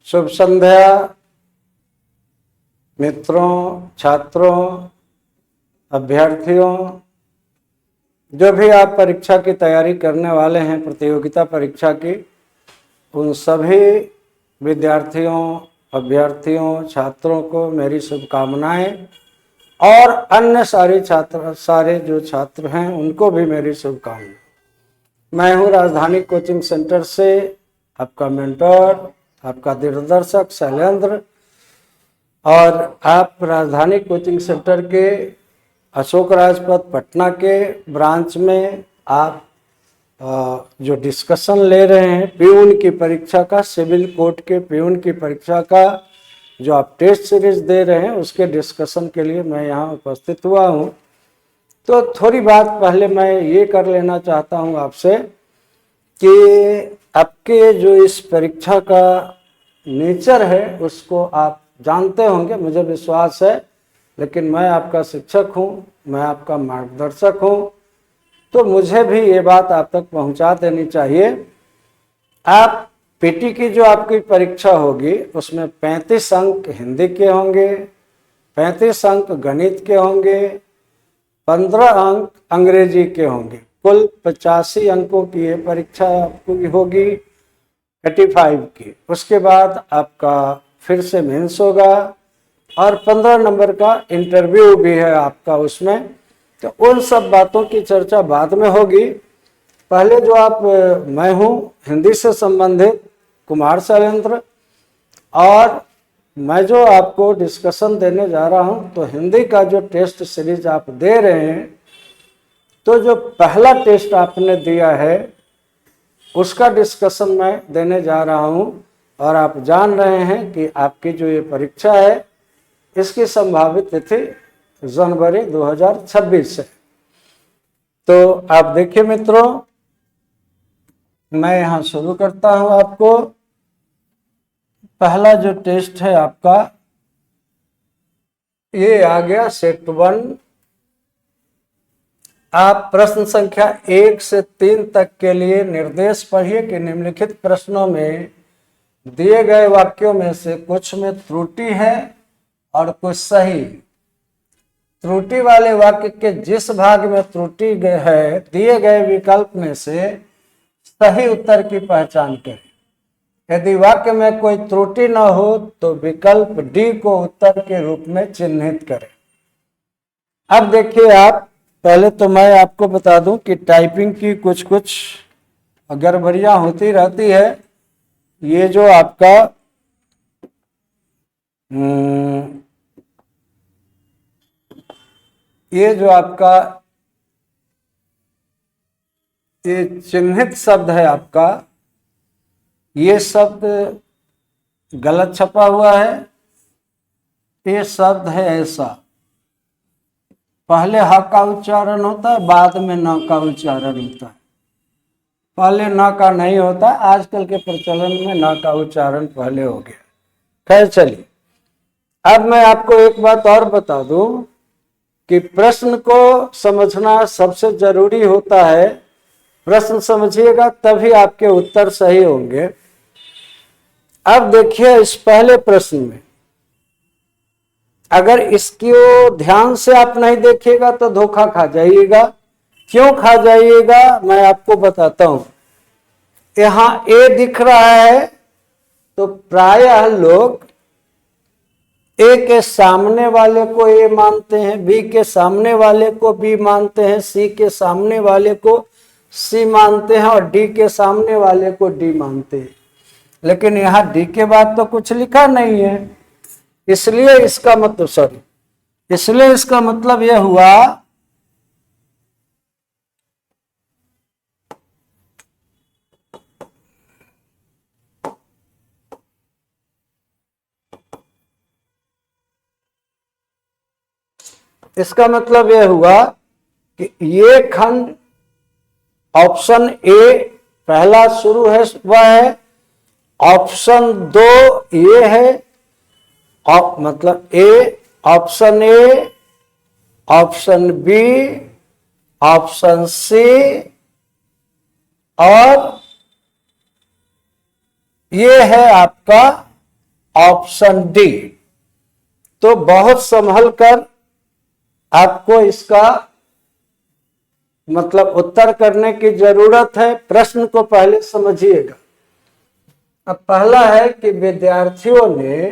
शुभ संध्या मित्रों, छात्रों, अभ्यर्थियों, जो भी आप परीक्षा की तैयारी करने वाले हैं, प्रतियोगिता परीक्षा की, उन सभी विद्यार्थियों, अभ्यर्थियों, छात्रों को मेरी शुभकामनाएं और अन्य सारे जो छात्र हैं उनको भी मेरी शुभकामनाएं। मैं हूं राजधानी कोचिंग सेंटर से आपका मेंटर, आपका दिग्दर्शक शैलेंद्र, और आप राजधानी कोचिंग सेंटर के अशोक राजपथ पटना के ब्रांच में आप जो डिस्कशन ले रहे हैं प्यून की परीक्षा का, सिविल कोर्ट के प्यून की परीक्षा का जो आप टेस्ट सीरीज दे रहे हैं, उसके डिस्कशन के लिए मैं यहाँ उपस्थित हुआ हूँ। तो थोड़ी बात पहले मैं ये कर लेना चाहता हूँ आपसे कि आपके जो इस परीक्षा का नेचर है उसको आप जानते होंगे, मुझे विश्वास है, लेकिन मैं आपका शिक्षक हूँ, मैं आपका मार्गदर्शक हूँ, तो मुझे भी ये बात आप तक पहुँचा देनी चाहिए। आप पीटी की जो आपकी परीक्षा होगी उसमें 35 अंक हिंदी के होंगे, 35 अंक गणित के होंगे, 15 अंक अंग्रेजी के होंगे। कुल 85 अंकों की ये परीक्षा आपकी होगी, 85 की। उसके बाद आपका फिर से मेंस होगा और 15 नंबर का इंटरव्यू भी है आपका उसमें। तो उन सब बातों की चर्चा बाद में होगी। पहले जो आप मैं हूँ हिंदी से संबंधित कुमार शैलेंद्र, और मैं जो आपको डिस्कशन देने जा रहा हूँ, तो हिंदी का जो टेस्ट सीरीज आप दे रहे हैं, तो जो पहला टेस्ट आपने दिया है उसका डिस्कशन मैं देने जा रहा हूँ। और आप जान रहे हैं कि आपकी जो ये परीक्षा है इसकी संभावित तिथि जनवरी 2026 है। तो आप देखिए मित्रों, मैं यहाँ शुरू करता हूँ। आपको पहला जो टेस्ट है आपका ये आ गया सेट 1। आप प्रश्न संख्या 1 से 3 तक के लिए निर्देश पढ़िए कि निम्नलिखित प्रश्नों में दिए गए वाक्यों में से कुछ में त्रुटि है और कुछ सही। त्रुटि वाले वाक्य के जिस भाग में त्रुटि है दिए गए विकल्प में से सही उत्तर की पहचान करें। यदि वाक्य में कोई त्रुटि न हो तो विकल्प डी को उत्तर के रूप में चिन्हित करें। अब देखिए, आप पहले तो मैं आपको बता दूं कि टाइपिंग की कुछ गड़बड़ियां होती रहती है। ये जो आपका ये चिन्हित शब्द है आपका, ये शब्द गलत छपा हुआ है। ये शब्द है ऐसा, पहले ह का उच्चारण होता है, बाद में न का उच्चारण होता है। पहले न का नहीं होता, आजकल के प्रचलन में न का उच्चारण पहले हो गया। खैर चलिए, अब मैं आपको एक बात और बता दूं कि प्रश्न को समझना सबसे जरूरी होता है। प्रश्न समझिएगा तभी आपके उत्तर सही होंगे। अब देखिए, इस पहले प्रश्न में अगर इसको ध्यान से आप नहीं देखिएगा तो धोखा खा जाइएगा। क्यों खा जाइएगा, मैं आपको बताता हूं। यहां ए दिख रहा है तो प्रायः लोग ए के सामने वाले को ए मानते हैं, बी के सामने वाले को बी मानते हैं, सी के सामने वाले को सी मानते हैं और डी के सामने वाले को डी मानते हैं। लेकिन यहां डी के बाद तो कुछ लिखा नहीं है, इसलिए इसका मतलब यह हुआ कि ये खंड ऑप्शन ए पहला शुरू है वह है, ऑप्शन 2 ये है, मतलब A, option A, option B, option C, और ये है आपका ऑप्शन डी। तो बहुत संभल कर आपको इसका मतलब उत्तर करने की जरूरत है। प्रश्न को पहले समझिएगा। अब पहला है कि विद्यार्थियों ने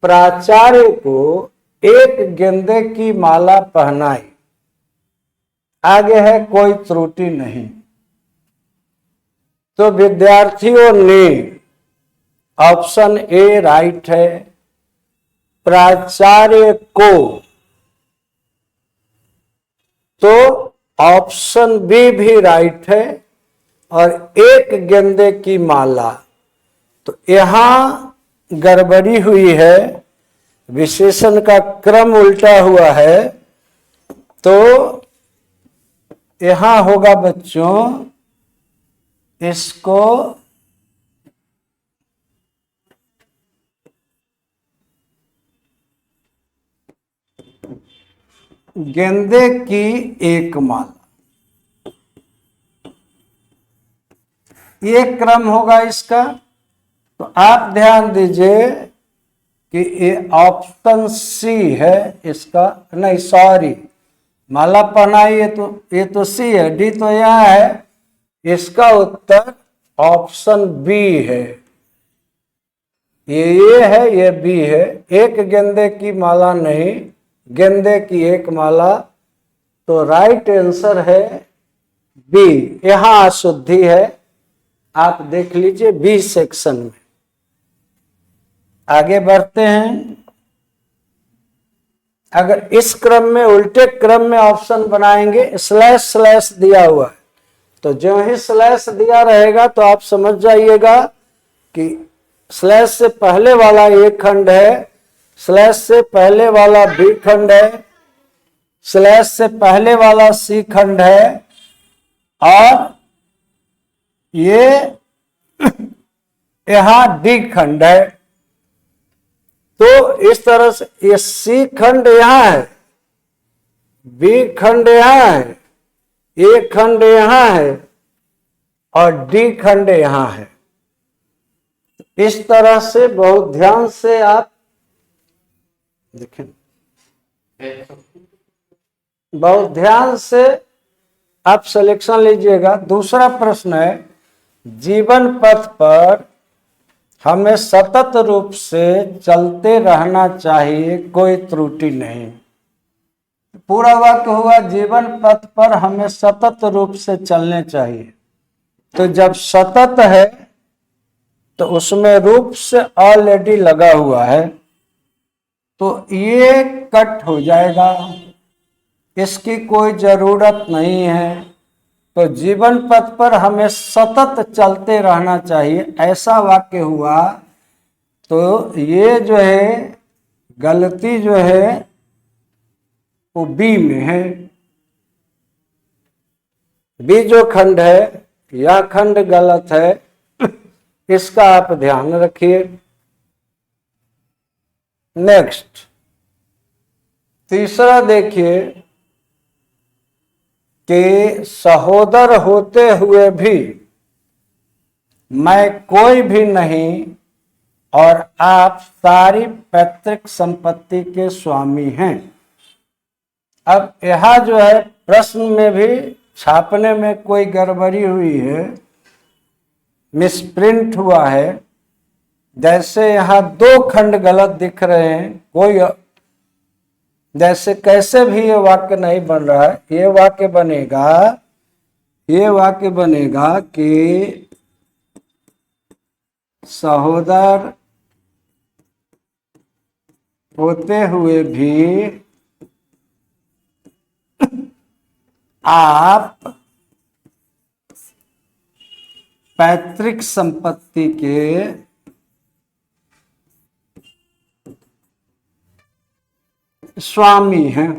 प्राचार्य को एक गेंदे की माला पहनाई। आगे है कोई त्रुटि नहीं। तो विद्यार्थियों ने, ऑप्शन ए राइट है। प्राचार्य को, तो ऑप्शन बी भी राइट है। और एक गेंदे की माला, तो यहां गड़बड़ी हुई है, विशेषण का क्रम उल्टा हुआ है। तो यहां होगा बच्चों, इसको गेंदे की एक माला, ये क्रम होगा इसका। तो आप ध्यान दीजिए कि ये ऑप्शन सी है इसका, नहीं सॉरी, माला पहनाई ये तो सी है, डी तो यहां है। इसका उत्तर ऑप्शन बी है। ये है, ये बी है। एक गेंदे की माला नहीं, गेंदे की एक माला। तो राइट आंसर है बी। यहां अशुद्धि है, आप देख लीजिए बी सेक्शन में। आगे बढ़ते हैं। अगर इस क्रम में, उल्टे क्रम में ऑप्शन बनाएंगे, स्लैश स्लैश दिया हुआ है, तो जो ही स्लैश दिया रहेगा तो आप समझ जाइएगा कि स्लैश से पहले वाला ए खंड है, स्लैश से पहले वाला बी खंड है, स्लैश से पहले वाला सी खंड है, और ये यहां डी खंड है। तो इस तरह से ये सी खंड यहां है, बी खंड यहां है, ए खंड यहां है, और डी खंड यहां है। इस तरह से बहुत ध्यान से आप देखें, बहुत ध्यान से आप सिलेक्शन लीजिएगा। दूसरा प्रश्न है, जीवन पथ पर हमें सतत रूप से चलते रहना चाहिए, कोई त्रुटि नहीं। पूरा वाक्य हुआ, जीवन पथ पर हमें सतत रूप से चलने चाहिए। तो जब सतत है तो उसमें रूप से ऑलरेडी लगा हुआ है, तो ये कट हो जाएगा, इसकी कोई जरूरत नहीं है। तो जीवन पथ पर हमें सतत चलते रहना चाहिए, ऐसा वाक्य हुआ। तो ये जो है गलती जो है वो बी में है। बी जो खंड है, यह खंड गलत है, इसका आप ध्यान रखिए। नेक्स्ट, तीसरा देखिए कि सहोदर होते हुए भी मैं कोई भी नहीं और आप सारी पैतृक संपत्ति के स्वामी हैं। अब यह जो है प्रश्न में भी छापने में कोई गड़बड़ी हुई है, मिसप्रिंट हुआ है। जैसे यहाँ दो खंड गलत दिख रहे हैं, कोई जैसे कैसे भी ये वाक्य नहीं बन रहा है। ये वाक्य बनेगा कि सहोदर होते हुए भी आप पैतृक संपत्ति के स्वामी हैं।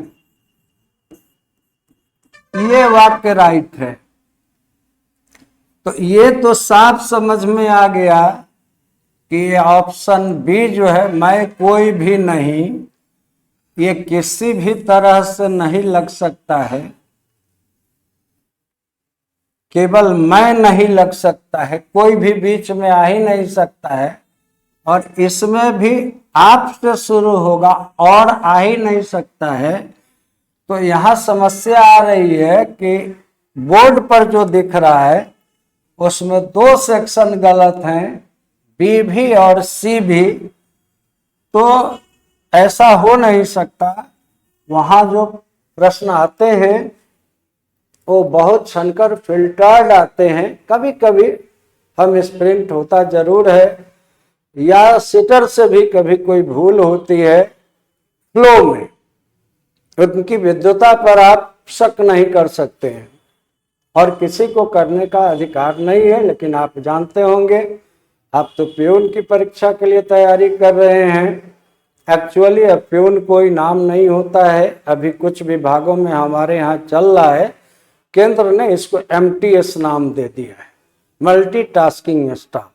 ये वाक्य राइट है। तो ये तो साफ समझ में आ गया कि ऑप्शन बी जो है, मैं कोई भी नहीं, ये किसी भी तरह से नहीं लग सकता है, केवल मैं नहीं लग सकता है, कोई भी बीच में आ ही नहीं सकता है। और इसमें भी आप से शुरू होगा और आ ही नहीं सकता है। तो यहाँ समस्या आ रही है कि बोर्ड पर जो दिख रहा है उसमें 2 सेक्शन गलत हैं, बी भी और सी भी। तो ऐसा हो नहीं सकता। वहाँ जो प्रश्न आते हैं वो बहुत छनकर फिल्टर्ड आते हैं। कभी कभी हम स्प्रिंट होता जरूर है, या सिटर से भी कभी कोई भूल होती है फ्लो में। उनकी विद्वता पर आप शक नहीं कर सकते हैं और किसी को करने का अधिकार नहीं है। लेकिन आप जानते होंगे, आप तो प्यून की परीक्षा के लिए तैयारी कर रहे हैं। एक्चुअली अब प्यून कोई नाम नहीं होता है। अभी कुछ विभागों में हमारे यहाँ चल रहा है, केंद्र ने इसको MTS नाम दे दिया है, मल्टीटास्किंग स्टाफ।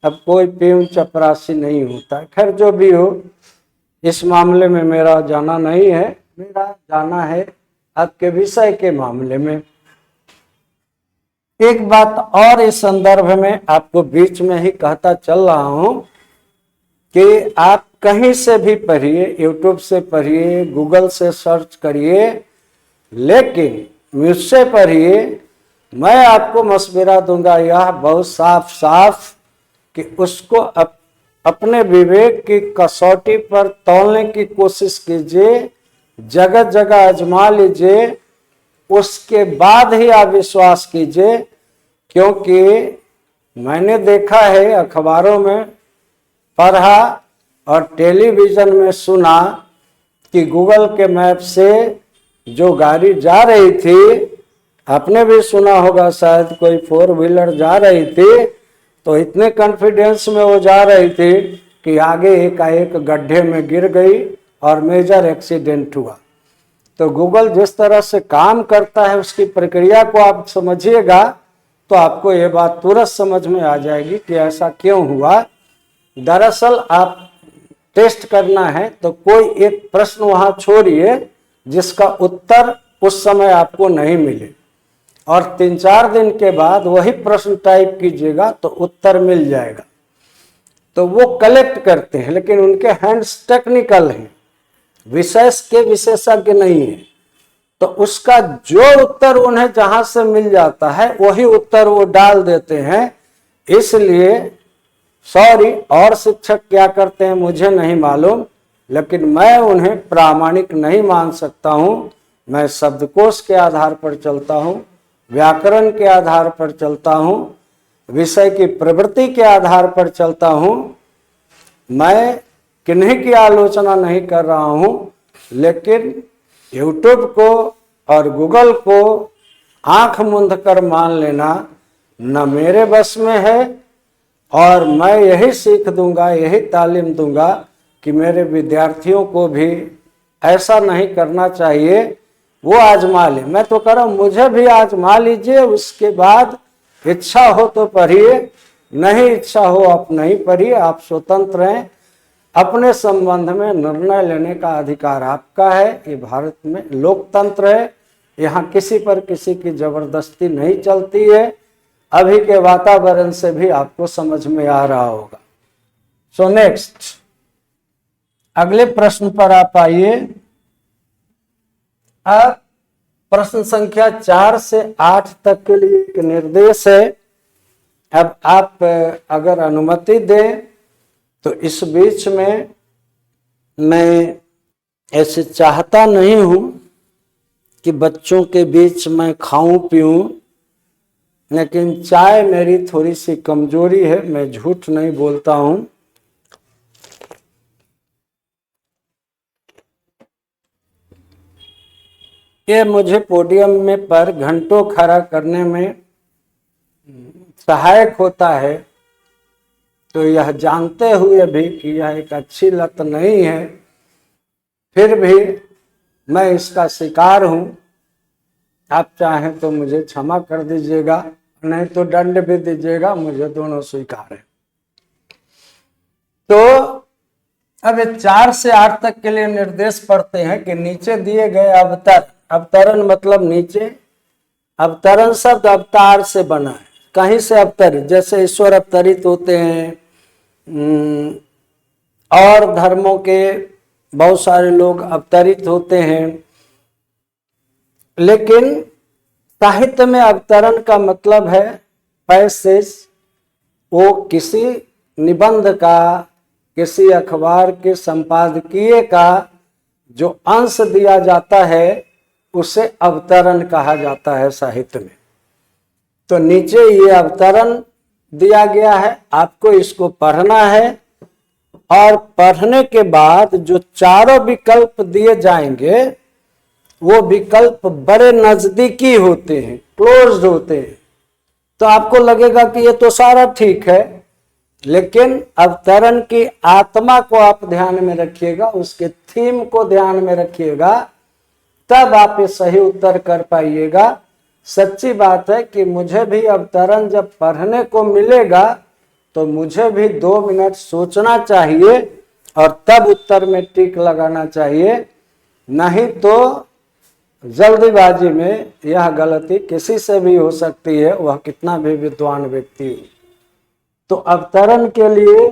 अब कोई प्यून चपरासी नहीं होता। खैर जो भी हो, इस मामले में मेरा जाना नहीं है, मेरा जाना है आपके विषय के मामले में। एक बात और इस संदर्भ में आपको बीच में ही कहता चल रहा हूं कि आप कहीं से भी पढ़िए, यूट्यूब से पढ़िए, गूगल से सर्च करिए, लेकिन मुझसे पढ़िए। मैं आपको मशवरा दूंगा यह बहुत साफ साफ कि उसको अपने विवेक की कसौटी पर तौलने की कोशिश कीजिए, जगह जगह आजमा लीजिए, उसके बाद ही आप विश्वास कीजिए। क्योंकि मैंने देखा है, अखबारों में पढ़ा और टेलीविजन में सुना कि गूगल के मैप से जो गाड़ी जा रही थी, आपने भी सुना होगा शायद, कोई 4 व्हीलर जा रही थी, तो इतने कॉन्फिडेंस में वो जा रही थी कि आगे एकाएक गड्ढे में गिर गई और मेजर एक्सीडेंट हुआ। तो गूगल जिस तरह से काम करता है, उसकी प्रक्रिया को आप समझिएगा तो आपको ये बात तुरंत समझ में आ जाएगी कि ऐसा क्यों हुआ। दरअसल आप टेस्ट करना है तो कोई एक प्रश्न वहां छोड़िए जिसका उत्तर उस समय आपको नहीं मिले, और 3-4 दिन के बाद वही प्रश्न टाइप कीजिएगा तो उत्तर मिल जाएगा। तो वो कलेक्ट करते हैं, लेकिन उनके हैंड्स टेक्निकल हैं, विषय के विशेषज्ञ नहीं है। तो उसका जो उत्तर उन्हें जहां से मिल जाता है वही उत्तर वो डाल देते हैं। इसलिए सॉरी, और शिक्षक क्या करते हैं मुझे नहीं मालूम, लेकिन मैं उन्हें प्रामाणिक नहीं मान सकता हूं। मैं शब्दकोश के आधार पर चलता हूं, व्याकरण के आधार पर चलता हूं, विषय की प्रवृत्ति के आधार पर चलता हूं। मैं किन्हीं की आलोचना नहीं कर रहा हूं, लेकिन यूट्यूब को और गूगल को आंख मूंद कर मान लेना न मेरे बस में है। और मैं यही सीख दूंगा, यही तालीम दूंगा कि मेरे विद्यार्थियों को भी ऐसा नहीं करना चाहिए। वो आजमा ले, मैं तो कह रहा हूं मुझे भी आजमा लीजिए, उसके बाद इच्छा हो तो पढ़िए, नहीं इच्छा हो आप नहीं पढ़िए। आप स्वतंत्र हैं, अपने संबंध में निर्णय लेने का अधिकार आपका है। ये भारत में लोकतंत्र है, यहाँ किसी पर किसी की जबरदस्ती नहीं चलती है। अभी के वातावरण से भी आपको समझ में आ रहा होगा। सो नेक्स्ट, अगले प्रश्न पर आप आइए। अब प्रश्न संख्या 4 से 8 तक के लिए एक निर्देश है। अब आप अगर अनुमति दें तो इस बीच में मैं ऐसे चाहता नहीं हूं कि बच्चों के बीच में खाऊं पीऊं, लेकिन चाय मेरी थोड़ी सी कमजोरी है, मैं झूठ नहीं बोलता हूं। ये मुझे पोडियम में पर घंटों खड़ा करने में सहायक होता है। तो यह जानते हुए भी कि यह एक अच्छी लत नहीं है, फिर भी मैं इसका शिकार हूं। आप चाहें तो मुझे क्षमा कर दीजिएगा, नहीं तो दंड भी दीजिएगा, मुझे दोनों स्वीकार है। तो अब 4 से 8 तक के लिए निर्देश पढ़ते हैं कि नीचे दिए गए अवतरण मतलब नीचे, अवतरण शब्द अवतार से बना है, कहीं से अवतरित, जैसे ईश्वर अवतरित होते हैं, और धर्मों के बहुत सारे लोग अवतरित होते हैं, लेकिन साहित्य में अवतरण का मतलब है पैसेज। वो किसी निबंध का, किसी अखबार के संपादकीय का जो अंश दिया जाता है उसे अवतरण कहा जाता है साहित्य में। तो नीचे ये अवतरण दिया गया है, आपको इसको पढ़ना है और पढ़ने के बाद जो चारों विकल्प दिए जाएंगे वो विकल्प बड़े नजदीकी होते हैं, क्लोज्ड होते हैं। तो आपको लगेगा कि ये तो सारा ठीक है, लेकिन अवतरण की आत्मा को आप ध्यान में रखिएगा, उसके थीम को ध्यान में रखिएगा, तब आप ये सही उत्तर कर पाइएगा। सच्ची बात है कि मुझे भी अवतरण जब पढ़ने को मिलेगा तो मुझे भी 2 मिनट सोचना चाहिए और तब उत्तर में टिक लगाना चाहिए, नहीं तो जल्दीबाजी में यह गलती किसी से भी हो सकती है, वह कितना भी विद्वान व्यक्ति हो। तो अवतरण के लिए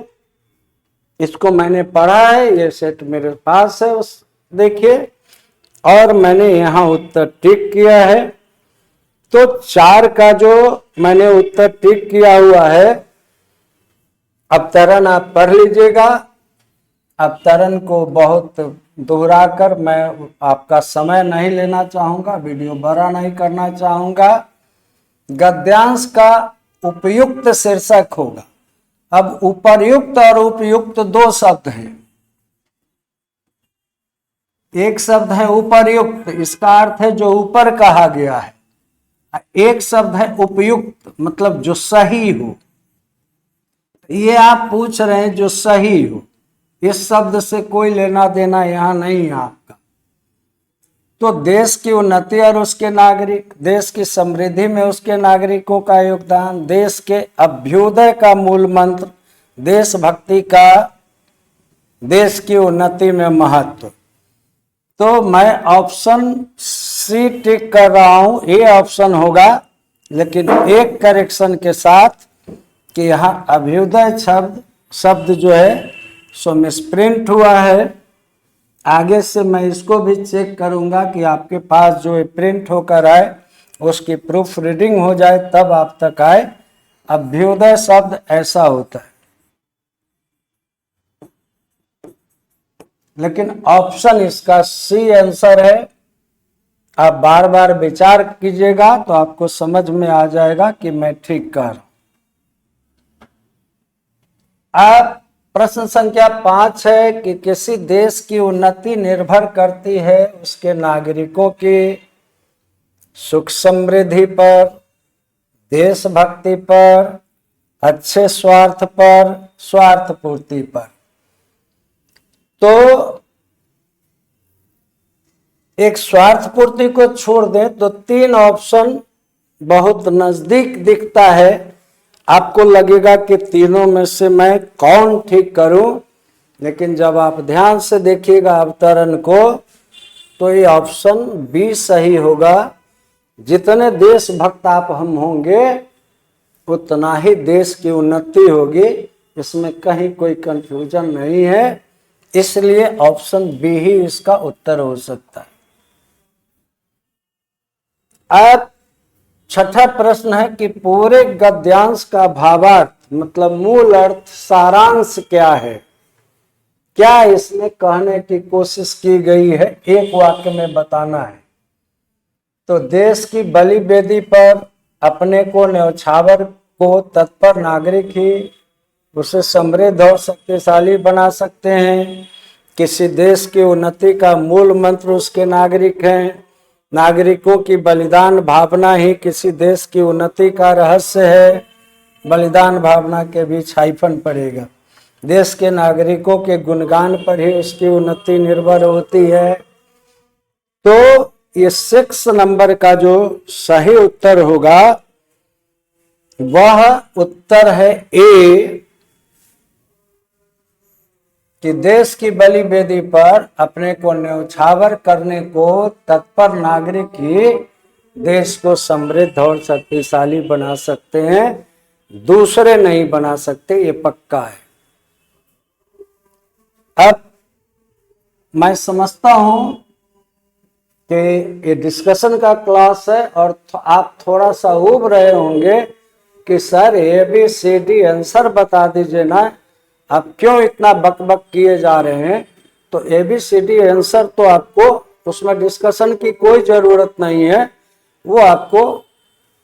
इसको मैंने पढ़ा है, ये सेट मेरे पास है, उस देखिए, और मैंने यहाँ उत्तर टिक किया है। तो 4 का जो मैंने उत्तर टिक किया हुआ है, अवतरण आप पढ़ लीजिएगा। अवतरण को बहुत दोहराकर मैं आपका समय नहीं लेना चाहूंगा, वीडियो बड़ा नहीं करना चाहूंगा। गद्यांश का उपयुक्त शीर्षक होगा। अब उपर्युक्त और उपयुक्त 2 शब्द हैं। एक शब्द है उपर्युक्त, इसका अर्थ है जो ऊपर कहा गया है। एक शब्द है उपयुक्त, मतलब जो सही हो। ये आप पूछ रहे हैं जो सही हो, इस शब्द से कोई लेना देना यहां नहीं है आपका। तो देश की उन्नति और उसके नागरिक, देश की समृद्धि में उसके नागरिकों का योगदान, देश के अभ्युदय का मूल मंत्र, देशभक्ति का, देश की उन्नति में महत्व। तो मैं ऑप्शन सी टिक कर रहा हूं, ए ऑप्शन होगा, लेकिन एक करेक्शन के साथ कि यहाँ अभ्युदय शब्द जो है सो मिसप्रिंट हुआ है। आगे से मैं इसको भी चेक करूंगा कि आपके पास जो प्रिंट होकर आए उसकी प्रूफ रीडिंग हो जाए, तब आप तक आए। अभ्युदय शब्द ऐसा होता है, लेकिन ऑप्शन इसका सी आंसर है। आप बार बार विचार कीजिएगा तो आपको समझ में आ जाएगा कि मैं ठीक कह रहा हूं। आप प्रश्न संख्या 5 है कि किसी देश की उन्नति निर्भर करती है उसके नागरिकों की सुख समृद्धि पर, देशभक्ति पर, अच्छे स्वार्थ पर, स्वार्थ पूर्ति पर। तो एक स्वार्थ पूर्ति को छोड़ दें तो 3 ऑप्शन बहुत नजदीक दिखता है। आपको लगेगा कि तीनों में से मैं कौन ठीक करूं, लेकिन जब आप ध्यान से देखिएगा अवतरण को तो ये ऑप्शन बी सही होगा। जितने देशभक्त आप हम होंगे उतना ही देश की उन्नति होगी, इसमें कहीं कोई कंफ्यूजन नहीं है। इसलिए ऑप्शन बी ही इसका उत्तर हो सकता है। अब छठा प्रश्न है कि पूरे गद्यांश का भावार्थ, मतलब मूल अर्थ, सारांश क्या है, क्या इसमें कहने की कोशिश की गई है, एक वाक्य में बताना है। तो देश की बलि वेदी पर अपने को न्यौछावर को तत्पर नागरिक ही उसे समृद्ध और शक्तिशाली बना सकते हैं। किसी देश की उन्नति का मूल मंत्र उसके नागरिक हैं। नागरिकों की बलिदान भावना ही किसी देश की उन्नति का रहस्य है। बलिदान भावना के बीच हाइफन पड़ेगा। देश के नागरिकों के गुणगान पर ही उसकी उन्नति निर्भर होती है। तो ये 6 नंबर का जो सही उत्तर होगा वह उत्तर है ए, कि देश की बलि वेदी पर अपने को न्यौछावर करने को तत्पर नागरिक ही देश को समृद्ध और शक्तिशाली बना सकते हैं, दूसरे नहीं बना सकते, ये पक्का है। अब मैं समझता हूं कि ये डिस्कशन का क्लास है और आप थोड़ा सा उब रहे होंगे कि सर ABCD आंसर बता दीजिए ना, आप क्यों इतना बकबक किए जा रहे हैं। तो ABCD आंसर तो आपको उसमें डिस्कशन की कोई ज़रूरत नहीं है, वो आपको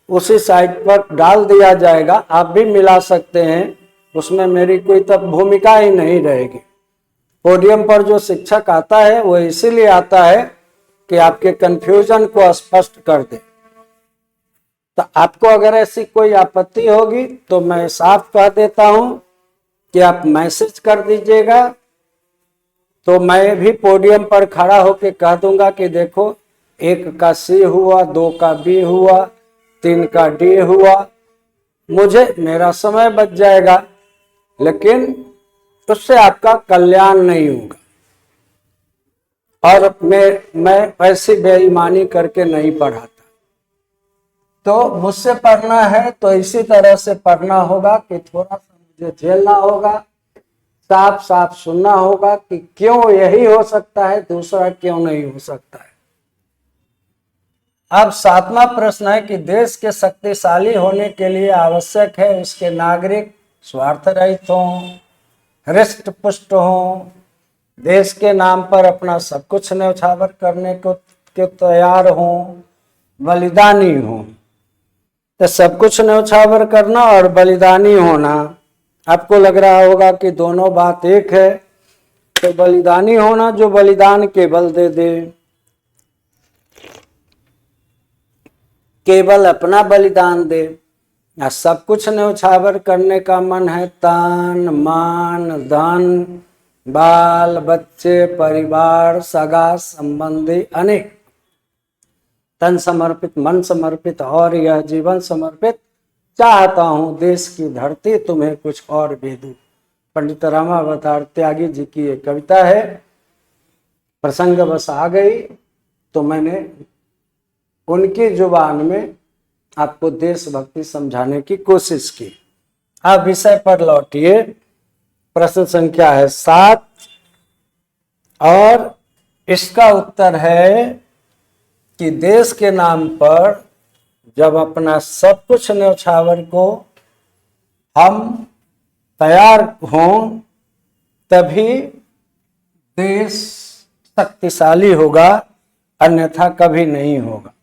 उसी साइट पर डाल दिया जाएगा, आप भी मिला सकते हैं, उसमें मेरी कोई तब भूमिका ही नहीं रहेगी। पोडियम पर जो शिक्षक आता है वो इसीलिए आता है कि आपके कंफ्यूजन को स्पष्ट कर दे। तो आपको अगर ऐसी कोई आपत्ति होगी तो मैं साफ कह देता हूं कि आप मैसेज कर दीजिएगा, तो मैं भी पोडियम पर खड़ा होकर कह दूंगा कि देखो 1 का C हुआ, 2 का B हुआ, 3 का D हुआ, मुझे मेरा समय बच जाएगा, लेकिन उससे आपका कल्याण नहीं होगा। और मैं ऐसी बेईमानी करके नहीं पढ़ाता। तो मुझसे पढ़ना है तो इसी तरह से पढ़ना होगा कि थोड़ा सा मुझे झेलना होगा, साफ साफ सुनना होगा कि क्यों यही हो सकता है, दूसरा क्यों नहीं हो सकता है। अब 7वां प्रश्न है कि देश के शक्तिशाली होने के लिए आवश्यक है उसके नागरिक स्वार्थ रहित हों, हृष्ट पुष्ट हों, देश के नाम पर अपना सब कुछ न्यौछावर करने को तैयार हों, बलिदानी हों। तो सब कुछ न्यौछावर करना और बलिदानी होना, आपको लग रहा होगा कि दोनों बात एक है। तो बलिदानी होना जो बलिदान केवल दे दे, केवल अपना बलिदान दे, या सब कुछ न्यौछावर करने का मन है, तन मन धन बाल बच्चे परिवार सगा संबंधी अनेक, तन समर्पित मन समर्पित और यह जीवन समर्पित, चाहता हूं देश की धरती तुम्हें कुछ और भी दूं। पंडित रामावतार त्यागी जी की एक कविता है, प्रसंग बस आ गई तो मैंने उनकी जुबान में आपको देशभक्ति समझाने की कोशिश की। आप विषय पर लौटिए। प्रश्न संख्या है 7 और इसका उत्तर है कि देश के नाम पर जब अपना सब कुछ न्यौछावर को हम तैयार हों तभी देश शक्तिशाली होगा, अन्यथा कभी नहीं होगा।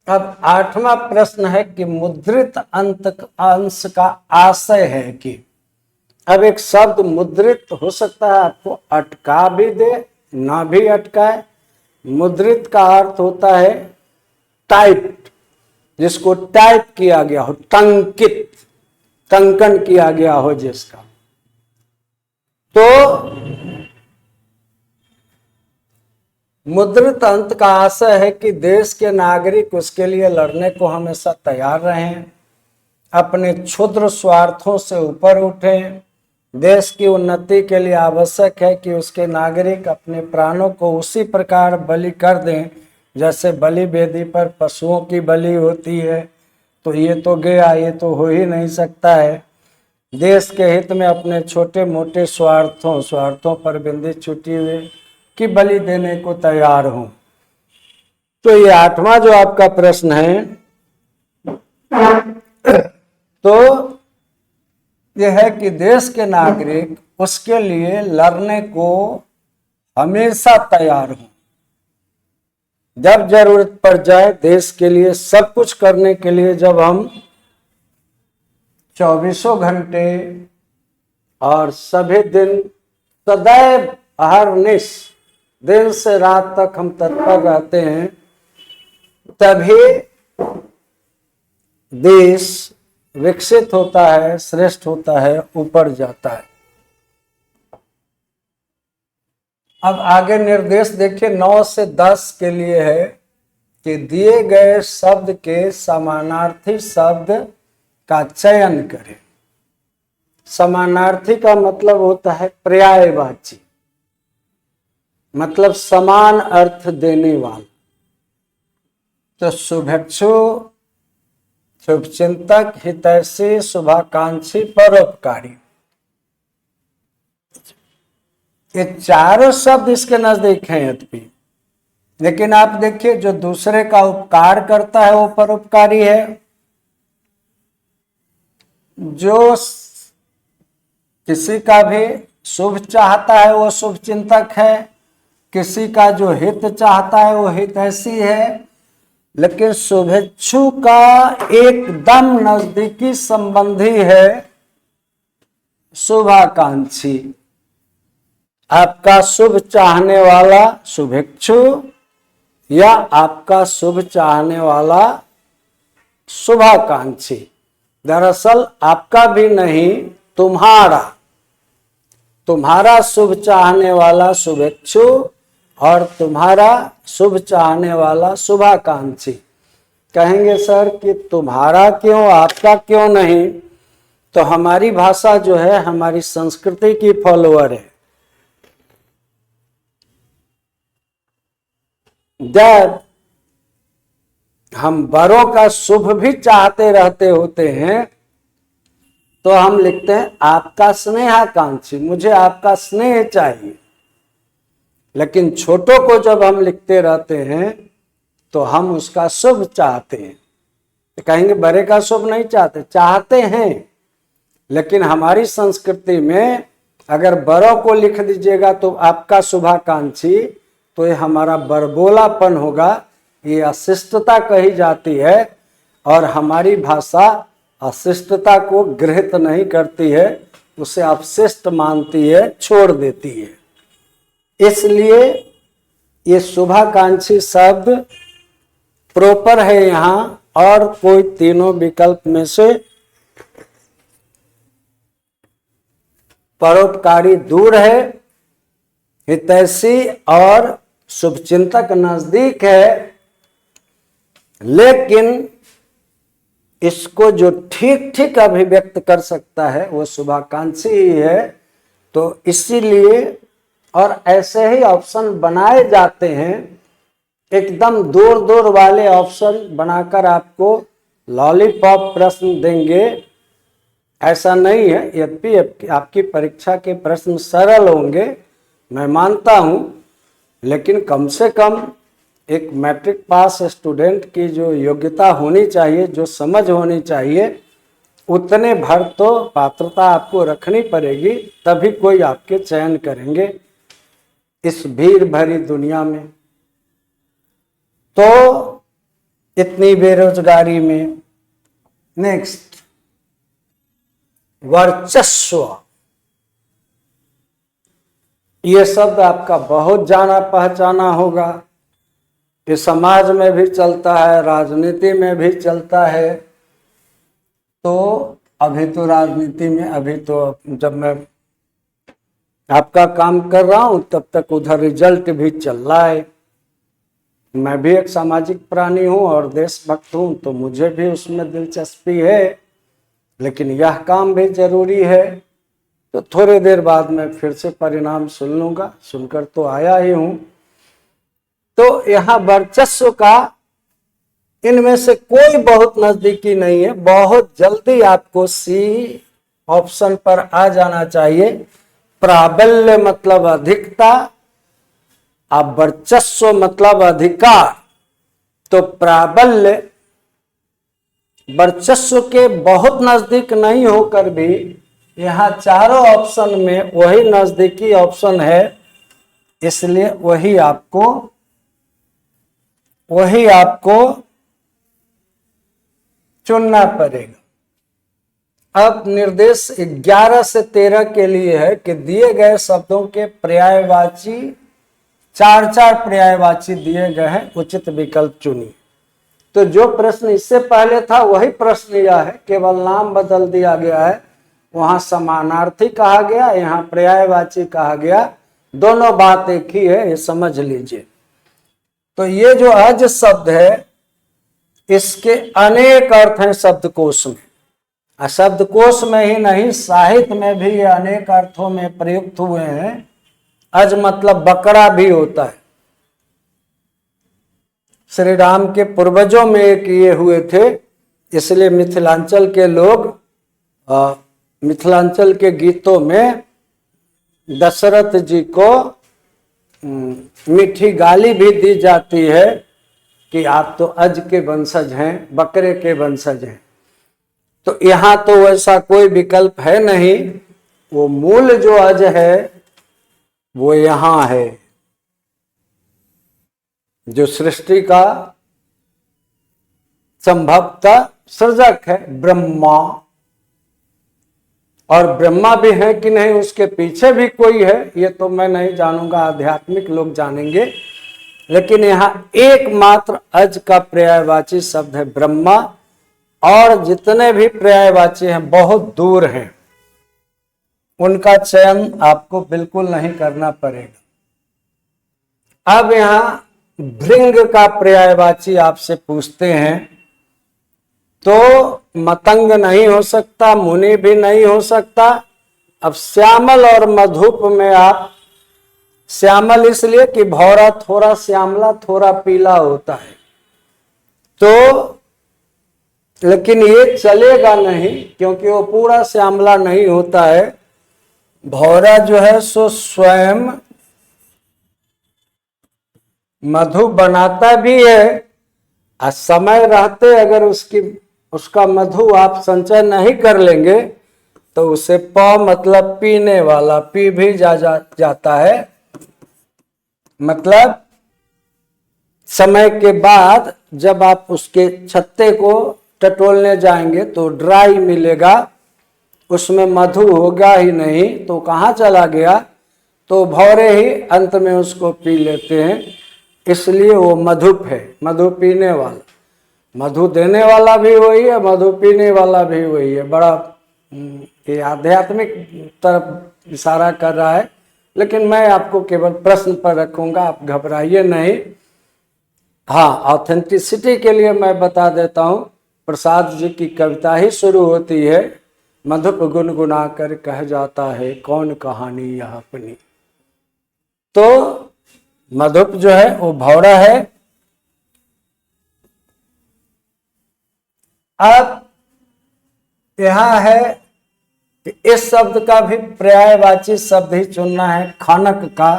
अब 8वां प्रश्न है कि मुद्रित अंश का आशय है कि, अब एक शब्द मुद्रित हो सकता है आपको अटका भी दे ना भी अटकाए। मुद्रित का अर्थ होता है टाइप, जिसको टाइप किया गया हो, टंकित, टंकन किया गया हो जिसका। तो मुद्रित अंत का आशय है कि देश के नागरिक उसके लिए लड़ने को हमेशा तैयार रहें, अपने क्षुद्र स्वार्थों से ऊपर उठें। देश की उन्नति के लिए आवश्यक है कि उसके नागरिक अपने प्राणों को उसी प्रकार बलि कर दें जैसे बलि वेदी पर पशुओं की बलि होती है। तो ये तो गया, ये तो हो ही नहीं सकता है। देश के हित में अपने छोटे मोटे स्वार्थों पर बिंदी छुटी हुए की बलि देने को तैयार हों। तो ये 8वां जो आपका प्रश्न है, तो यह है कि देश के नागरिक उसके लिए लड़ने को हमेशा तैयार हों, जब जरूरत पड़ जाए देश के लिए सब कुछ करने के लिए। जब हम 24 घंटे और सभी दिन सदैव अहर्निश दिन से रात तक हम तत्पर रहते हैं, तभी देश विकसित होता है, श्रेष्ठ होता है, ऊपर जाता है। अब आगे निर्देश देखिए 9 से 10 के लिए है कि दिए गए शब्द के समानार्थी शब्द का चयन करें। समानार्थी का मतलब होता है पर्यायवाची, मतलब समान अर्थ देने वाला। तो शुभेच्छु शुभचिंतक, हितैषी, शुभाकांक्षी, परोपकारी, ये चारों शब्द इसके नजदीक हैं यद्यपि, लेकिन आप देखिए जो दूसरे का उपकार करता है वो परोपकारी है, जो किसी का भी शुभ चाहता है वो शुभचिंतक है, किसी का जो हित चाहता है वो हितैषी है, लेकिन शुभेच्छु का एकदम नजदीकी संबंधी है शुभाकांक्षी। आपका शुभ चाहने वाला शुभेच्छु या आपका शुभ चाहने वाला शुभाकांक्षी। दरअसल आपका भी नहीं, तुम्हारा शुभ चाहने वाला शुभेच्छु और तुम्हारा शुभ चाहने वाला शुभाकांक्षी। कहेंगे सर कि तुम्हारा क्यों, आपका क्यों नहीं? तो हमारी भाषा जो है हमारी संस्कृति की फॉलोअर है। जब हम बड़ों का शुभ भी चाहते रहते होते हैं तो हम लिखते हैं आपका स्नेहाकांक्षी, मुझे आपका स्नेह चाहिए। लेकिन छोटों को जब हम लिखते रहते हैं तो हम उसका शुभ चाहते हैं। तो कहेंगे बड़े का शुभ नहीं चाहते, चाहते हैं, लेकिन हमारी संस्कृति में अगर बड़ों को लिख दीजिएगा तो आपका शुभाकांक्षी, तो ये हमारा बरबोलापन होगा, ये अशिष्टता कही जाती है। और हमारी भाषा अशिष्टता को गृहीत नहीं करती है, उसे अपशिष्ट मानती है, छोड़ देती है। इसलिए ये शुभाकांक्षी शब्द प्रॉपर है यहाँ, और कोई तीनों विकल्प में से परोपकारी दूर है, हितैषी और शुभचिंतक नजदीक है, लेकिन इसको जो ठीक ठीक अभिव्यक्त कर सकता है वो शुभाकांक्षी ही है। तो इसीलिए और ऐसे ही ऑप्शन बनाए जाते हैं, एकदम दूर दूर वाले ऑप्शन बनाकर आपको लॉलीपॉप प्रश्न देंगे, ऐसा नहीं है। यद्यपि आपकी परीक्षा के प्रश्न सरल होंगे मैं मानता हूं, लेकिन कम से कम एक मैट्रिक पास स्टूडेंट की जो योग्यता होनी चाहिए, जो समझ होनी चाहिए, उतने भर तो पात्रता आपको रखनी पड़ेगी, तभी कोई आपके चयन करेंगे इस भीड़ भरी दुनिया में। तो इतनी बेरोजगारी में नेक्स्ट वर्चस्व, ये शब्द आपका बहुत जाना पहचाना होगा। ये समाज में भी चलता है, राजनीति में भी चलता है। तो अभी तो राजनीति में, अभी तो जब मैं आपका काम कर रहा हूं तब तक उधर रिजल्ट भी चल रहा है। मैं भी एक सामाजिक प्राणी हूं और देशभक्त हूं, तो मुझे भी उसमें दिलचस्पी है, लेकिन यह काम भी जरूरी है। तो थोड़ी देर बाद मैं फिर से परिणाम सुन लूंगा, सुनकर तो आया ही हूं। तो यहाँ वर्चस्व का इनमें से कोई बहुत नजदीकी नहीं है। बहुत जल्दी आपको सी ऑप्शन पर आ जाना चाहिए। प्राबल्य मतलब अधिकता, अब वर्चस्व मतलब अधिकार। तो प्राबल्य वर्चस्व के बहुत नजदीक नहीं होकर भी यहाँ चारों ऑप्शन में वही नजदीकी ऑप्शन है, इसलिए वही आपको चुनना पड़ेगा। अब निर्देश 11 से 13 के लिए है कि दिए गए शब्दों के पर्यायवाची, 4 पर्यायवाची दिए गए हैं, उचित विकल्प चुनिए। तो जो प्रश्न इससे पहले था वही प्रश्न यह है, केवल नाम बदल दिया गया है। वहां समानार्थी कहा गया, यहाँ पर्यायवाची कहा गया, दोनों बात एक ही है, ये समझ लीजिए। तो ये जो अज शब्द है इसके अनेक अर्थ हैं शब्दकोश में। शब्दकोश में ही नहीं, साहित्य में भी ये अनेक अर्थों में प्रयुक्त हुए हैं। अज मतलब बकरा भी होता है। श्री राम के पूर्वजों में एक ये हुए थे इसलिए मिथिलांचल के लोग मिथिलांचल के गीतों में दशरथ जी को मीठी गाली भी दी जाती है कि आप तो अज के वंशज हैं, बकरे के वंशज हैं। तो यहाँ तो वैसा कोई विकल्प है नहीं, वो मूल जो अज है वो यहाँ है, जो सृष्टि का संभवतः सृजक है ब्रह्मा। और ब्रह्मा भी है कि नहीं, उसके पीछे भी कोई है, ये तो मैं नहीं जानूंगा, आध्यात्मिक लोग जानेंगे। लेकिन यहाँ एकमात्र अज का पर्यायवाची शब्द है ब्रह्मा, और जितने भी पर्यायवाची हैं बहुत दूर हैं, उनका चयन आपको बिल्कुल नहीं करना पड़ेगा। अब यहाँ भृंग का पर्यायवाची आपसे पूछते हैं तो मतंग नहीं हो सकता, मुनि भी नहीं हो सकता। अब श्यामल और मधुप में आप, श्यामल इसलिए कि भौरा थोड़ा श्यामला थोड़ा पीला होता है, तो लेकिन ये चलेगा नहीं क्योंकि वो पूरा श्यामला नहीं होता है। भौरा जो है सो स्वयं मधु बनाता भी है, और समय रहते अगर उसका मधु आप संचय नहीं कर लेंगे तो उसे प मतलब पीने वाला, पी भी जाता है। मतलब समय के बाद जब आप उसके छत्ते को टटोलने जाएंगे तो ड्राई मिलेगा, उसमें मधु होगा ही नहीं, तो कहाँ चला गया, तो भौरे ही अंत में उसको पी लेते हैं। इसलिए वो मधुप है, मधु पीने वाला। मधु देने वाला भी वही है, मधु पीने वाला भी वही है। बड़ा ये आध्यात्मिक तरफ इशारा कर रहा है, लेकिन मैं आपको केवल प्रश्न पर रखूंगा, आप घबराइए नहीं। हाँ, ऑथेंटिसिटी के लिए मैं बता देता हूँ, प्रसाद जी की कविता ही शुरू होती है, मधुप गुनगुना कर कह जाता है कौन कहानी यह अपनी। तो मधुप जो है वो भौरा है। अब यहां है कि इस शब्द का भी पर्यायवाची शब्द ही चुनना है, खनक का।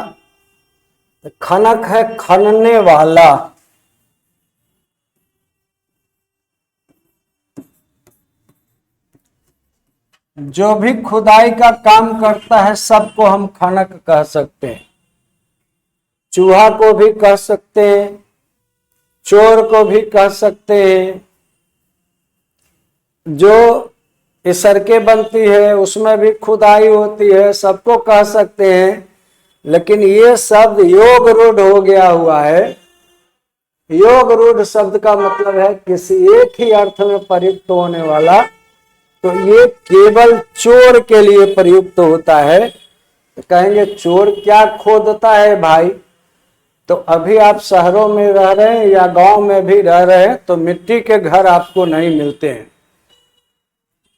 तो खनक है खनने वाला। जो भी खुदाई का काम करता है सबको हम खनक कह सकते हैं। चूहा को भी कह सकते हैं, चोर को भी कह सकते हैं, जो सड़कें बनती है उसमें भी खुदाई होती है, सबको कह सकते हैं। लेकिन ये शब्द योग रूढ़ हो गया हुआ है। योग रूढ़ शब्द का मतलब है किसी एक ही अर्थ में प्रयुक्त होने वाला, तो ये केवल चोर के लिए प्रयुक्त होता है। तो कहेंगे चोर क्या खोदता है भाई, तो अभी आप शहरों में रह रहे हैं या गांव में भी रह रहे हैं तो मिट्टी के घर आपको नहीं मिलते हैं।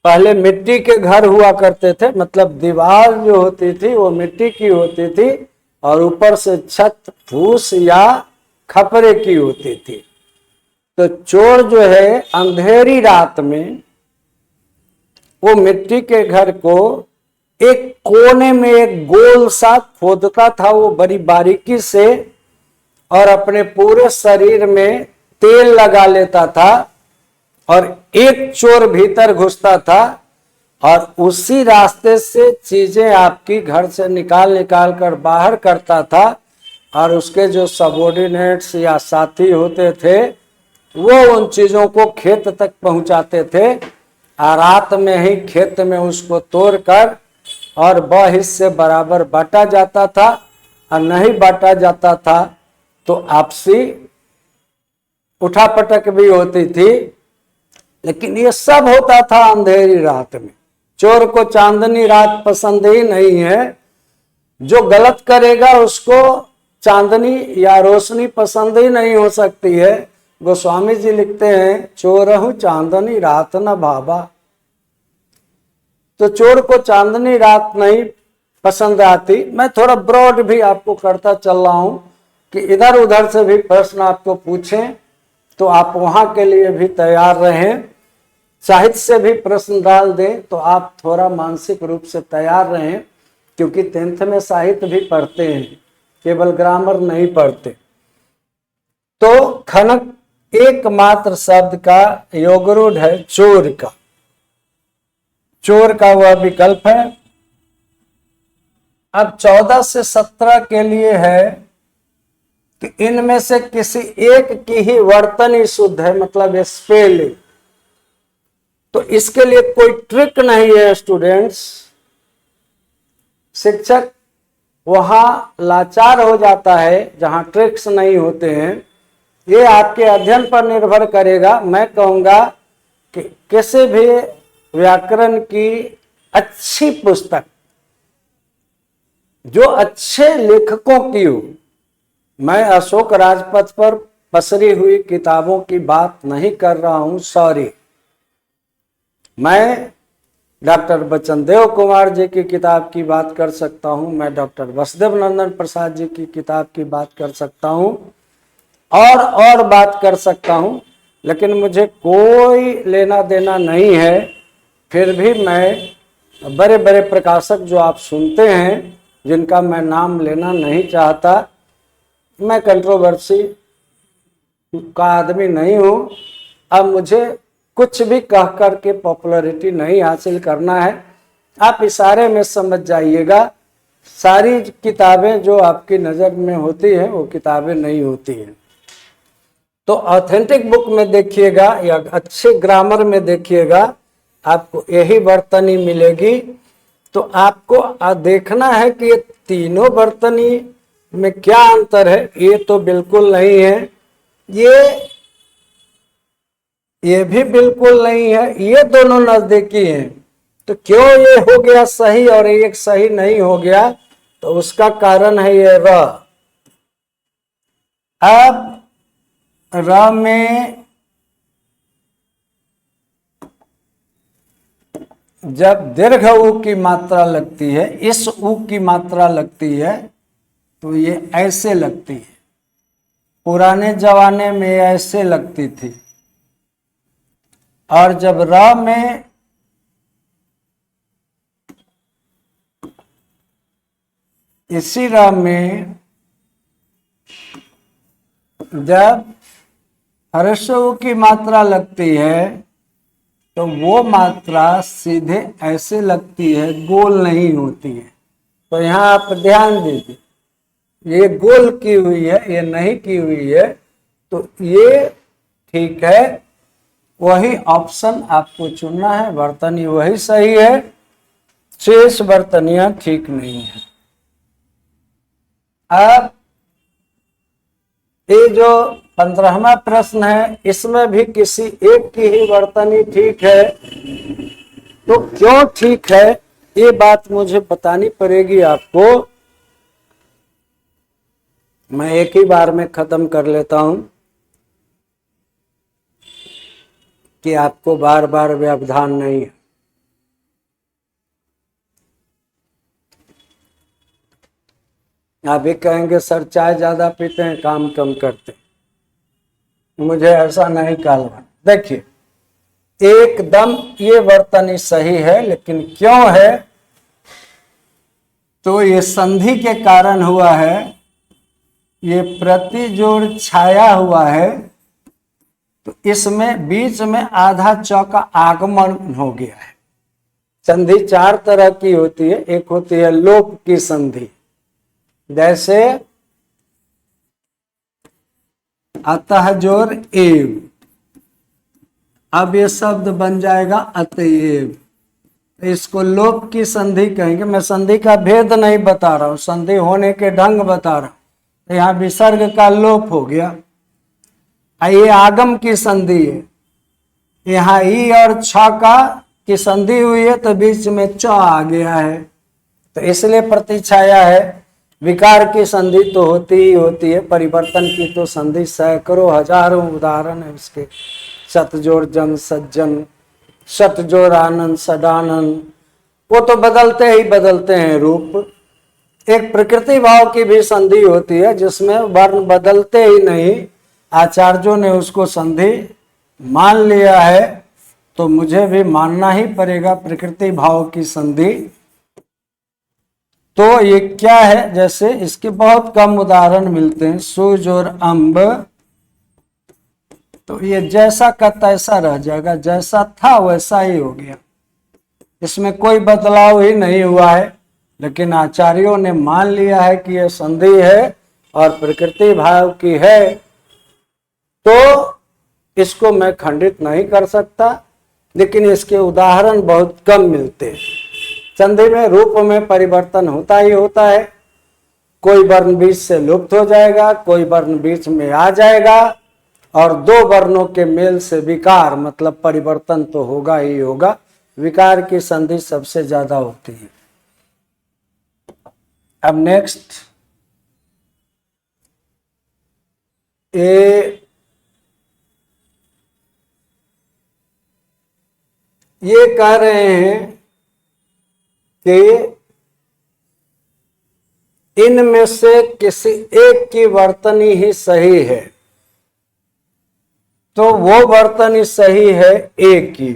पहले मिट्टी के घर हुआ करते थे, मतलब दीवार जो होती थी वो मिट्टी की होती थी और ऊपर से छत फूस या खपरे की होती थी। तो चोर जो है अंधेरी रात में वो मिट्टी के घर को एक कोने में एक गोल सा खोदता था, वो बड़ी बारीकी से, और अपने पूरे शरीर में तेल लगा लेता था और एक चोर भीतर घुसता था और उसी रास्ते से चीजें आपकी घर से निकाल कर बाहर करता था। और उसके जो सबॉर्डिनेट्स या साथी होते थे वो उन चीजों को खेत तक पहुंचाते थे, और रात में ही खेत में उसको तोड़कर और ब हिस्से बराबर बांटा जाता था, और नहीं बांटा जाता था तो आपसी उठापटक भी होती थी। लेकिन ये सब होता था अंधेरी रात में। चोर को चांदनी रात पसंद ही नहीं है, जो गलत करेगा उसको चांदनी या रोशनी पसंद ही नहीं हो सकती है। गोस्वामी जी लिखते हैं चोरहु चांदनी रात न भावा। तो चोर को चांदनी रात नहीं पसंद आती। मैं थोड़ा ब्रॉड भी आपको करता चल रहा हूं कि इधर उधर से भी प्रश्न आपको पूछें तो आप वहां के लिए भी तैयार रहें। साहित्य से भी प्रश्न डाल दें तो आप थोड़ा मानसिक रूप से तैयार रहें, क्योंकि 10th में साहित्य भी पढ़ते हैं, केवल ग्रामर नहीं पढ़ते। तो खनक एकमात्र शब्द का योगरूढ़ है चोर का, चोर का वह विकल्प है। अब 14 से 17 के लिए है कि इनमें से किसी एक की ही वर्तनी शुद्ध है, मतलब स्पेलिंग। तो इसके लिए कोई ट्रिक नहीं है स्टूडेंट्स। शिक्षक वहां लाचार हो जाता है जहां ट्रिक्स नहीं होते हैं। ये आपके अध्ययन पर निर्भर करेगा। मैं कहूंगा कि किसी भी व्याकरण की अच्छी पुस्तक जो अच्छे लेखकों की हो, मैं अशोक राजपथ पर पसरी हुई किताबों की बात नहीं कर रहा हूं, सॉरी। मैं डॉक्टर बचनदेव कुमार जी की किताब की बात कर सकता हूं, मैं डॉक्टर वसुदेव नंदन प्रसाद जी की किताब की बात कर सकता हूं, और बात कर सकता हूं, लेकिन मुझे कोई लेना देना नहीं है। फिर भी मैं बड़े बड़े प्रकाशक जो आप सुनते हैं, जिनका मैं नाम लेना नहीं चाहता, मैं कंट्रोवर्सी का आदमी नहीं हूं। अब मुझे कुछ भी कह करके पॉपुलैरिटी नहीं हासिल करना है। आप इशारे में समझ जाइएगा, सारी किताबें जो आपकी नज़र में होती हैं वो किताबें नहीं होती हैं। तो ऑथेंटिक बुक में देखिएगा या अच्छे ग्रामर में देखिएगा, आपको यही वर्तनी मिलेगी। तो आपको देखना है कि ये तीनों वर्तनी में क्या अंतर है। ये तो बिल्कुल नहीं है, ये भी बिल्कुल नहीं है, ये दोनों नजदीकी हैं। तो क्यों ये हो गया सही और एक सही नहीं हो गया, तो उसका कारण है ये र। अब र में जब दीर्घ उ की मात्रा लगती है, इस उ की मात्रा लगती है, तो ये ऐसे लगती है। पुराने जमाने में ऐसे लगती थी, और जब र में इसी र में जब ह्रस्व की मात्रा लगती है, तो वो मात्रा सीधे ऐसे लगती है, गोल नहीं होती है। तो यहाँ आप ध्यान दीजिए, ये गोल की हुई है, ये नहीं की हुई है, तो ये ठीक है। वही ऑप्शन आपको चुनना है, वर्तनी वही सही है, शेष वर्तनियां ठीक नहीं है। अब ये जो 15वां प्रश्न है, इसमें भी किसी एक की ही वर्तनी ठीक है। तो क्यों ठीक है, ये बात मुझे बतानी पड़ेगी आपको। मैं एक ही बार में खत्म कर लेता हूं कि आपको बार बार व्यवधान नहीं है। आप भी कहेंगे सर चाय ज्यादा पीते हैं, काम कम करते हैं। मुझे ऐसा नहीं कहना। देखिए, एकदम ये वर्तनी सही है, लेकिन क्यों है, तो ये संधि के कारण हुआ है, ये प्रतिजोड़ छाया हुआ है, तो इसमें बीच में आधा चौका आगमन हो गया है। संधि 4 तरह की होती है। एक होती है लोप की संधि, जैसे अतः जोर एव, अब ये शब्द बन जाएगा अतएव, इसको लोप की संधि कहेंगे। मैं संधि का भेद नहीं बता रहा हूं, संधि होने के ढंग बता रहा हूं। यहाँ विसर्ग का लोप हो गया। ये आगम की संधि है, यहाँ ई और छ का की संधि हुई है, तो बीच में च आ गया है, तो इसलिए प्रतिछाया है। विकार की संधि तो होती ही होती है, परिवर्तन की तो संधि सैकड़ों हजारों उदाहरण है उसके। सतजोड़ जन सज्जन, सतजोड़ आनंद सदानंद, वो तो बदलते ही बदलते हैं रूप। एक प्रकृति भाव की भी संधि होती है, जिसमें वर्ण बदलते ही नहीं, आचार्यों ने उसको संधि मान लिया है। तो मुझे भी मानना ही पड़ेगा प्रकृति भाव की संधि। तो ये क्या है, जैसे इसके बहुत कम उदाहरण मिलते हैं, सूज और अम्ब, तो ये जैसा का तैसा रह जाएगा, जैसा था वैसा ही हो गया, इसमें कोई बदलाव ही नहीं हुआ है। लेकिन आचार्यों ने मान लिया है कि यह संधि है और प्रकृति भाव की है, तो इसको मैं खंडित नहीं कर सकता। लेकिन इसके उदाहरण बहुत कम मिलते हैं। संधि में रूप में परिवर्तन होता ही होता है, कोई वर्ण बीच से लुप्त हो जाएगा, कोई वर्ण बीच में आ जाएगा, और दो वर्णों के मेल से विकार मतलब परिवर्तन तो होगा ही होगा। विकार की संधि सबसे ज्यादा होती है। अब नेक्स्ट, ये कह रहे हैं कि इनमें से किसी एक की वर्तनी ही सही है, तो वो वर्तनी सही है एक की।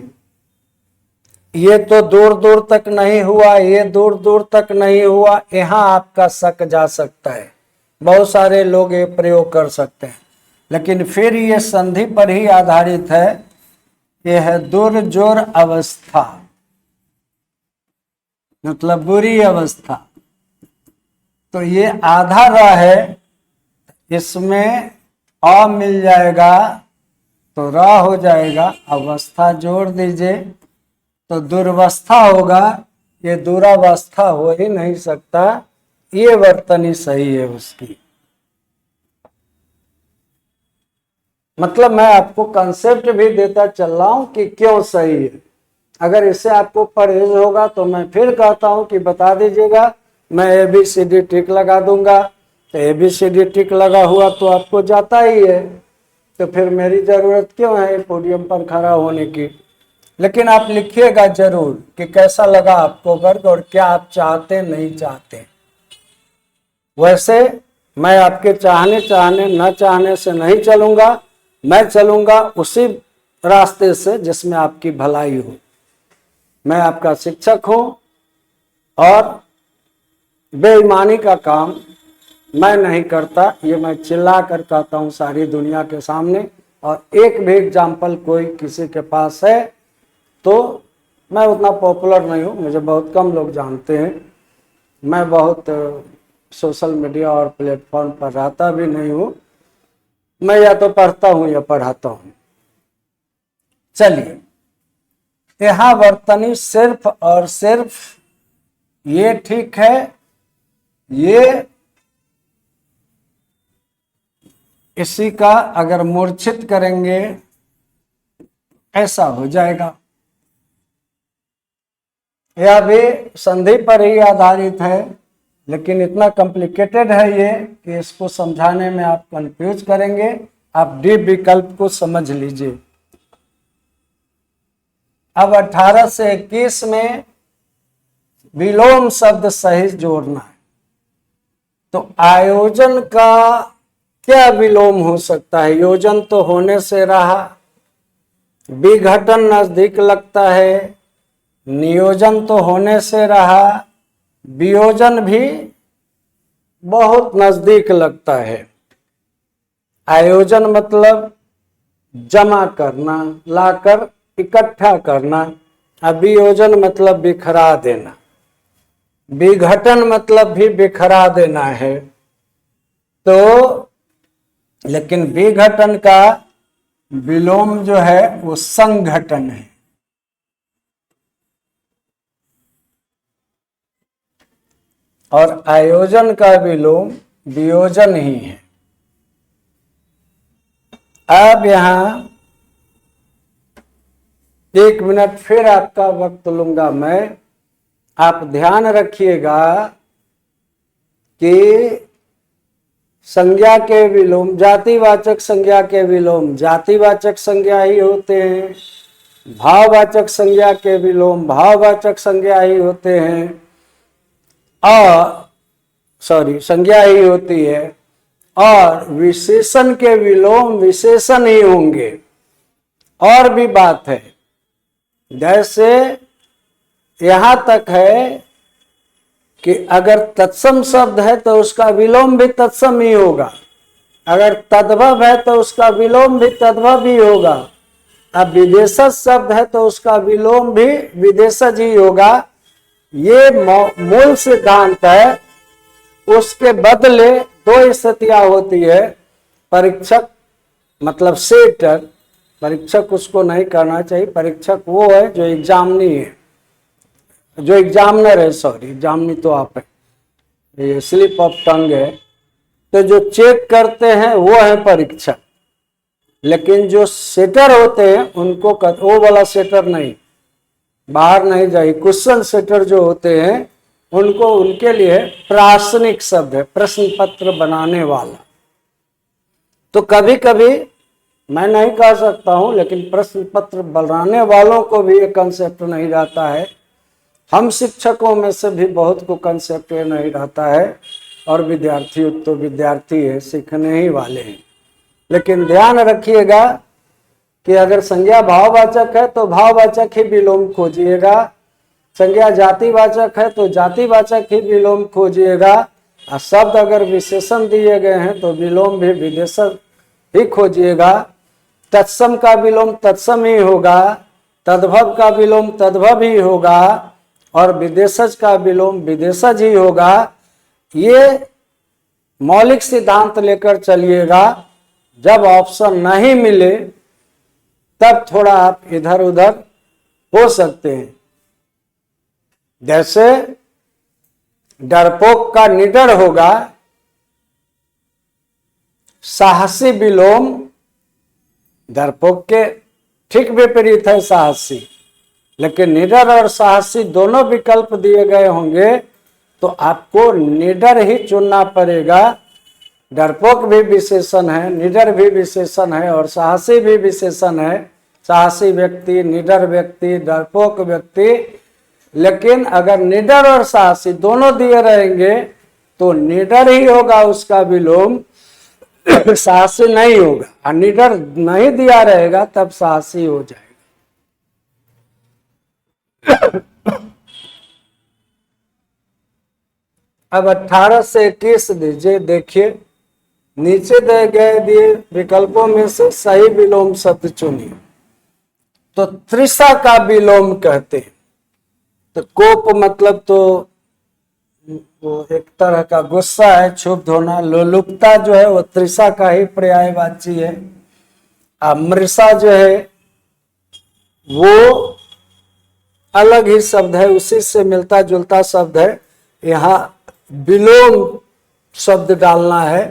ये तो दूर दूर तक नहीं हुआ, ये दूर दूर तक नहीं हुआ, यहां आपका शक जा सकता है। बहुत सारे लोग ये प्रयोग कर सकते हैं, लेकिन फिर ये संधि पर ही आधारित है। यह है दुर्जोर अवस्था, मतलब बुरी अवस्था। तो ये आधा र है, इसमें अ मिल जाएगा तो र हो जाएगा, अवस्था जोड़ दीजिए तो दुर्वस्था होगा। ये दुरावस्था हो ही नहीं सकता, ये वर्तनी सही है उसकी। मतलब मैं आपको कंसेप्ट भी देता चल रहा हूं कि क्यों सही है। अगर इससे आपको परहेज होगा तो मैं फिर कहता हूं कि बता दीजिएगा, मैं ABCD टिक लगा दूंगा। तो ABCD टिक लगा हुआ तो आपको जाता ही है, तो फिर मेरी जरूरत क्यों है पोडियम पर खड़ा होने की। लेकिन आप लिखिएगा जरूर कि कैसा लगा आपको वर्ग और क्या आप चाहते नहीं चाहते। वैसे मैं आपके चाहने न चाहने से नहीं चलूंगा, मैं चलूंगा उसी रास्ते से जिसमें आपकी भलाई हो। मैं आपका शिक्षक हूं और बेईमानी का काम मैं नहीं करता, ये मैं चिल्ला कर कहता हूं सारी दुनिया के सामने। और एक भी एग्जाम्पल कोई किसी के पास है तो, मैं उतना पॉपुलर नहीं हूं, मुझे बहुत कम लोग जानते हैं, मैं बहुत सोशल मीडिया और प्लेटफॉर्म पर रहता भी नहीं हूं, मैं या तो पढ़ता हूं या पढ़ाता हूं। चलिए, यहां वर्तनी सिर्फ और सिर्फ ये ठीक है, ये इसी का अगर मूर्छित करेंगे ऐसा हो जाएगा। यह भी संधि पर ही आधारित है, लेकिन इतना कॉम्प्लिकेटेड है ये कि इसको समझाने में आप कंफ्यूज करेंगे। आप डी विकल्प को समझ लीजिए। अब 18 से 21 में विलोम शब्द सही जोड़ना है। तो आयोजन का क्या विलोम हो सकता है? योजन तो होने से रहा, विघटन नजदीक लगता है, नियोजन तो होने से रहा, वियोजन भी बहुत नजदीक लगता है। आयोजन मतलब जमा करना, लाकर इकट्ठा करना। अभियोजन मतलब बिखरा देना, विघटन मतलब भी बिखरा देना है। तो लेकिन विघटन का विलोम जो है वो संघटन है। और आयोजन का विलोम वियोजन ही है। अब यहां 1 मिनट फिर आपका वक्त लूंगा मैं। आप ध्यान रखिएगा कि संज्ञा के विलोम, जातिवाचक संज्ञा के विलोम जातिवाचक संज्ञा ही होते हैं, भाववाचक संज्ञा के विलोम भाववाचक संज्ञा ही होते हैं, संज्ञा ही होती है, और विशेषण के विलोम विशेषण ही होंगे। और भी बात है, जैसे यहां तक है कि अगर तत्सम शब्द है तो उसका विलोम भी तत्सम ही होगा, अगर तद्भव है तो उसका विलोम भी तद्भव ही होगा, अब विदेशज शब्द है तो उसका विलोम भी विदेशज ही होगा। ये मूल सिद्धांत है। उसके बदले दो स्थितियां होती है। परीक्षक मतलब सेटर, परीक्षक उसको नहीं करना चाहिए। परीक्षक वो है जो एग्जामिनी है, जो एग्जामिनर है, सॉरी एग्जामिनी तो आप है, ये स्लिप ऑफ टंग है। तो जो चेक करते हैं वो है परीक्षक, लेकिन जो सेटर होते हैं उनको वो वाला सेटर नहीं, बाहर नहीं जाए। क्वेश्चन सेटर जो होते हैं उनको, उनके लिए प्रासनिक शब्द है, प्रश्न पत्र बनाने वाला। तो कभी कभी मैं नहीं कह सकता हूं, लेकिन प्रश्न पत्र बनाने वालों को भी ये कंसेप्ट नहीं रहता है। हम शिक्षकों में से भी बहुत को कंसेप्ट नहीं रहता है, और विद्यार्थी तो विद्यार्थी है, सीखने ही वाले हैं। लेकिन ध्यान रखिएगा कि अगर संज्ञा भाववाचक है तो भाववाचक ही विलोम खोजिएगा, संज्ञा जातिवाचक है तो जातिवाचक ही विलोम खोजिएगा, और शब्द अगर विशेषण दिए गए हैं तो विलोम भी विशेषण ही खोजिएगा। तत्सम का विलोम तत्सम ही होगा, तद्भव का विलोम तद्भव ही होगा, और विदेशज का विलोम विदेशज ही होगा। ये मौलिक सिद्धांत लेकर चलिएगा। जब ऑप्शन नहीं मिले तब थोड़ा आप इधर उधर हो सकते हैं। जैसे डरपोक का निडर होगा, साहसी विलोम डरपोक के ठीक विपरीत है साहसी, लेकिन निडर और साहसी दोनों विकल्प दिए गए होंगे तो आपको निडर ही चुनना पड़ेगा। डरपोक भी विशेषण है, निडर भी विशेषण है, और साहसी भी विशेषण है। साहसी व्यक्ति, निडर व्यक्ति, डरपोक व्यक्ति। लेकिन अगर निडर और साहसी दोनों दिए रहेंगे तो निडर ही होगा उसका विलोम, साहसी नहीं होगा। और निडर नहीं दिया रहेगा तब साहसी हो जाएगा। अब 18 से 21 दीजिए। देखिए नीचे दिए विकल्पों में से सही विलोम शब्द चुनिए। तो तृषा का विलोम कहते हैं। तो कोप मतलब तो वो एक तरह का गुस्सा है, क्षुब्ध होना। लोलुपता जो है वो तृषा का ही पर्यायवाची है। मृषा जो है वो अलग ही शब्द है, उसी से मिलता जुलता शब्द है। यहाँ विलोम शब्द डालना है।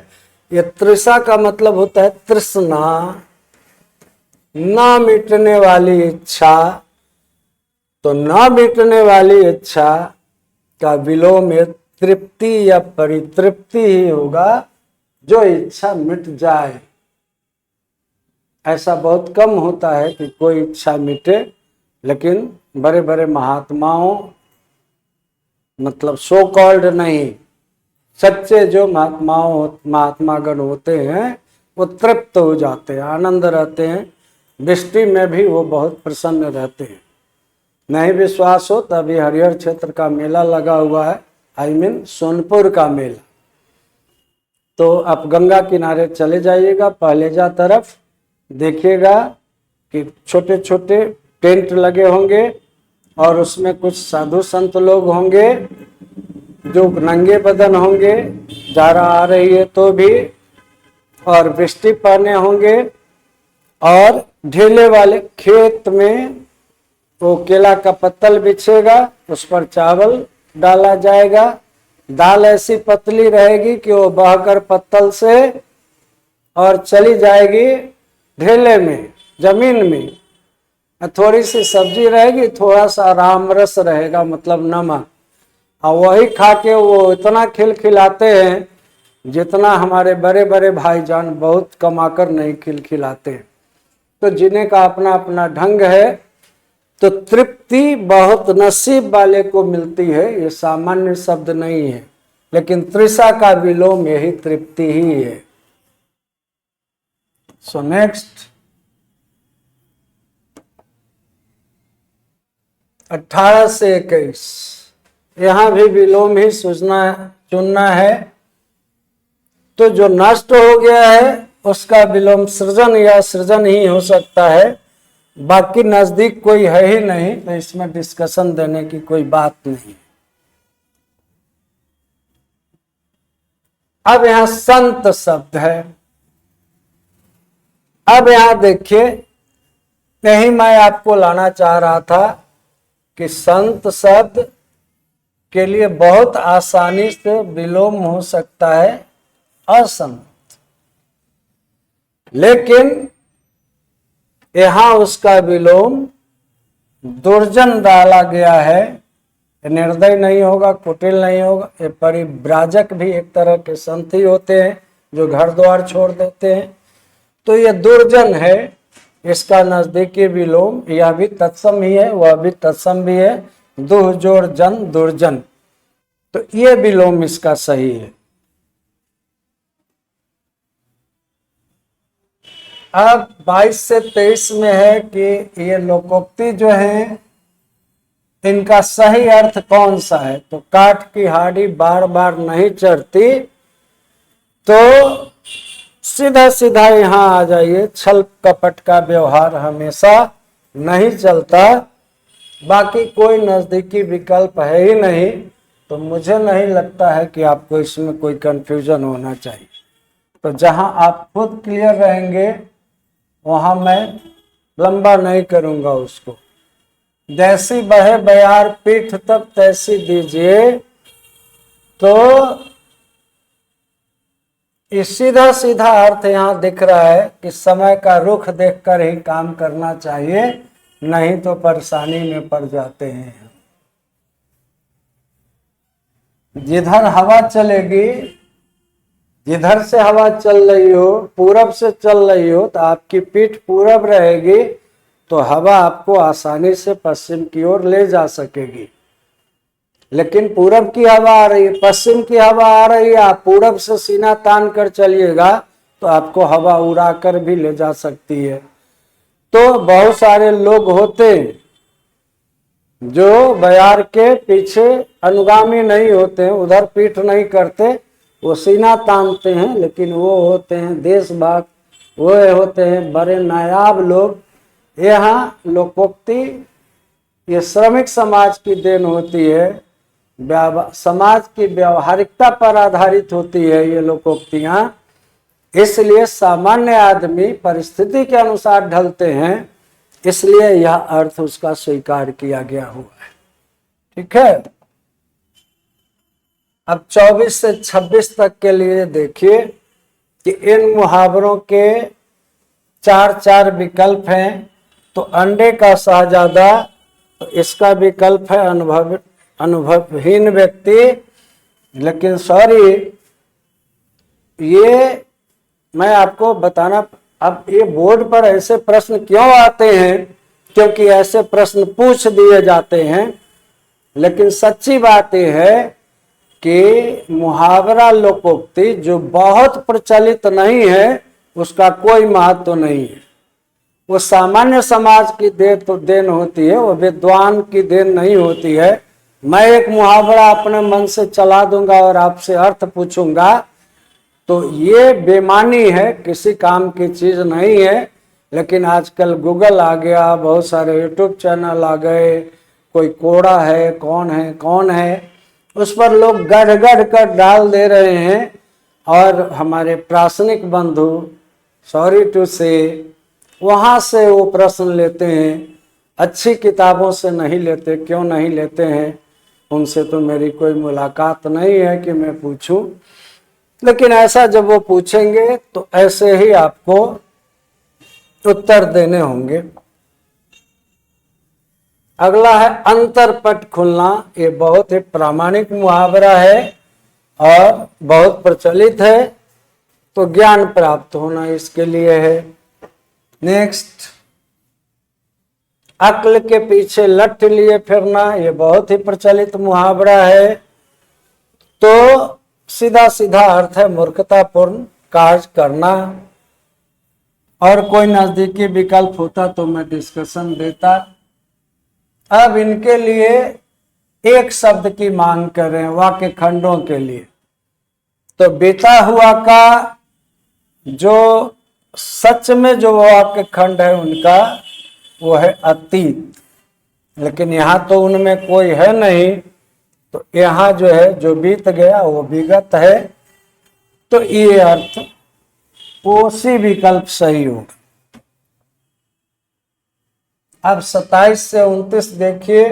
ये तृषा का मतलब होता है तृष्णा, ना मिटने वाली इच्छा। तो ना मिटने वाली इच्छा का विलोम तृप्ति या परितृप्ति ही होगा, जो इच्छा मिट जाए। ऐसा बहुत कम होता है कि कोई इच्छा मिटे, लेकिन बड़े बड़े महात्माओं, मतलब सो कॉल्ड नहीं, सच्चे जो महात्मागण होते हैं वो तृप्त हो जाते हैं, आनंद रहते हैं। दृष्टि में भी वो बहुत प्रसन्न रहते हैं। नहीं विश्वास हो तो अभी हरिहर क्षेत्र का मेला लगा हुआ है, आई मीन सोनपुर का मेला। तो आप गंगा किनारे चले जाइएगा, पहलेजा तरफ, देखिएगा कि छोटे छोटे टेंट लगे होंगे और उसमें कुछ साधु संत लोग होंगे जो नंगे बदन होंगे, जाड़ा आ रही है तो भी, और वृष्टि पहने होंगे, और ढेले वाले खेत में वो केला का पत्तल बिछेगा, उस पर चावल डाला जाएगा। दाल ऐसी पतली रहेगी कि वो बहकर पत्तल से और चली जाएगी ढेले में, जमीन में। थोड़ी सी सब्जी रहेगी, थोड़ा सा राम रस रहेगा, मतलब नमक, और वही खा के वो इतना खिलखिलाते हैं जितना हमारे बड़े बड़े भाईजान बहुत कमाकर नहीं खिलखिलाते हैं। तो जीने का अपना अपना ढंग है। तो तृप्ति बहुत नसीब वाले को मिलती है, ये सामान्य शब्द नहीं है, लेकिन तृषा का विलोम यही तृप्ति ही है। सो नेक्स्ट, 18 से 21 यहां भी विलोम ही चुनना है। तो जो नष्ट हो गया है उसका विलोम सृजन या सृजन ही हो सकता है, बाकी नजदीक कोई है ही नहीं, तो इसमें डिस्कशन देने की कोई बात नहीं। अब यहां संत शब्द है। अब यहां देखिए, यही मैं आपको लाना चाह रहा था कि संत शब्द के लिए बहुत आसानी से विलोम हो सकता है असंत, लेकिन यहां उसका विलोम दुर्जन डाला गया है। निर्दय नहीं होगा, कुटिल नहीं होगा। ये परिव्राजक भी एक तरह के संत ही होते हैं जो घर द्वार छोड़ देते हैं, तो ये दुर्जन है। इसका नजदीकी विलोम यह भी तत्सम ही है, वह भी तत्सम भी है। दुह जोड़ जन दुर्जन, तो ये विलोम इसका सही है। अब 22 से 23 में है कि ये लोकोक्ति जो है इनका सही अर्थ कौन सा है। तो काठ की हाड़ी बार बार नहीं चढ़ती, तो सीधा सीधा यहां आ जाइए। छल कपट का व्यवहार हमेशा नहीं चलता, बाकी कोई नजदीकी विकल्प है ही नहीं, तो मुझे नहीं लगता है कि आपको इसमें कोई कंफ्यूजन होना चाहिए। तो जहां आप खुद क्लियर रहेंगे वहां मैं लंबा नहीं करूंगा उसको। जैसी बहे बयार पीठ तब तैसी दीजिए, तो इस सीधा सीधा अर्थ यहां दिख रहा है कि समय का रुख देखकर ही काम करना चाहिए, नहीं तो परेशानी में पड़ जाते हैं। जिधर हवा चलेगी, जिधर से हवा चल रही हो, पूरब से चल रही हो, तो आपकी पीठ पूरब रहेगी, तो हवा आपको आसानी से पश्चिम की ओर ले जा सकेगी। लेकिन पूरब की हवा आ रही है, पश्चिम की हवा आ रही है, आप पूरब से सीना तान कर चलिएगा तो आपको हवा उड़ा कर भी ले जा सकती है। तो बहुत सारे लोग होते जो बयार के पीछे अनुगामी नहीं होते हैं, उधर पीठ नहीं करते, वो सीना तानते हैं, लेकिन वो होते हैं देशभक्त, वो होते हैं बड़े नायाब लोग। यहाँ लोकोक्ति ये श्रमिक समाज की देन होती है, समाज की व्यवहारिकता पर आधारित होती है ये लोकोक्तियां, इसलिए सामान्य आदमी परिस्थिति के अनुसार ढलते हैं, इसलिए यह अर्थ उसका स्वीकार किया गया हुआ है। ठीक है। अब 24 से 26 तक के लिए देखिए कि इन मुहावरों के 4 विकल्प हैं। तो अंडे का शहजादा, तो इसका विकल्प है अनुभवहीन व्यक्ति। लेकिन सॉरी, ये मैं आपको बताना, अब ये बोर्ड पर ऐसे प्रश्न क्यों आते हैं, क्योंकि ऐसे प्रश्न पूछ दिए जाते हैं। लेकिन सच्ची बात यह है कि मुहावरा लोकोक्ति जो बहुत प्रचलित नहीं है उसका कोई महत्व नहीं है। वो सामान्य समाज की देन होती है, वो विद्वान की देन नहीं होती है। मैं एक मुहावरा अपने मन से चला दूंगा और आपसे अर्थ पूछूंगा, तो ये बेमानी है, किसी काम की चीज नहीं है। लेकिन आजकल गूगल आ गया, बहुत सारे यूट्यूब चैनल आ गए, कोई कोड़ा है कौन है, उस पर लोग गढ़ गढ़ कर डाल दे रहे हैं। और हमारे प्रासनिक बंधु, सॉरी टू से, वहाँ से वो प्रश्न लेते हैं, अच्छी किताबों से नहीं लेते। क्यों नहीं लेते हैं? उनसे तो मेरी कोई मुलाकात नहीं है कि मैं पूछूं। लेकिन ऐसा जब वो पूछेंगे तो ऐसे ही आपको उत्तर देने होंगे। अगला है अंतरपट खुलना। ये बहुत ही प्रामाणिक मुहावरा है और बहुत प्रचलित है, तो ज्ञान प्राप्त होना इसके लिए है। नेक्स्ट, अक्ल के पीछे लठ लिए फिरना, ये बहुत ही प्रचलित मुहावरा है। तो सीधा सीधा अर्थ है मूर्खतापूर्ण कार्य करना। और कोई नजदीकी विकल्प होता तो मैं डिस्कशन देता। अब इनके लिए एक शब्द की मांग कर रहे हैं वाक्य खंडों के लिए। तो बीता हुआ का जो सच में जो वाक्य खंड है उनका वो है अतीत, लेकिन यहाँ तो उनमें कोई है नहीं, तो यहाँ जो है जो बीत गया वो विगत है, तो ये अर्थ उसी विकल्प सही होगा। अब 27 से 29 देखिए,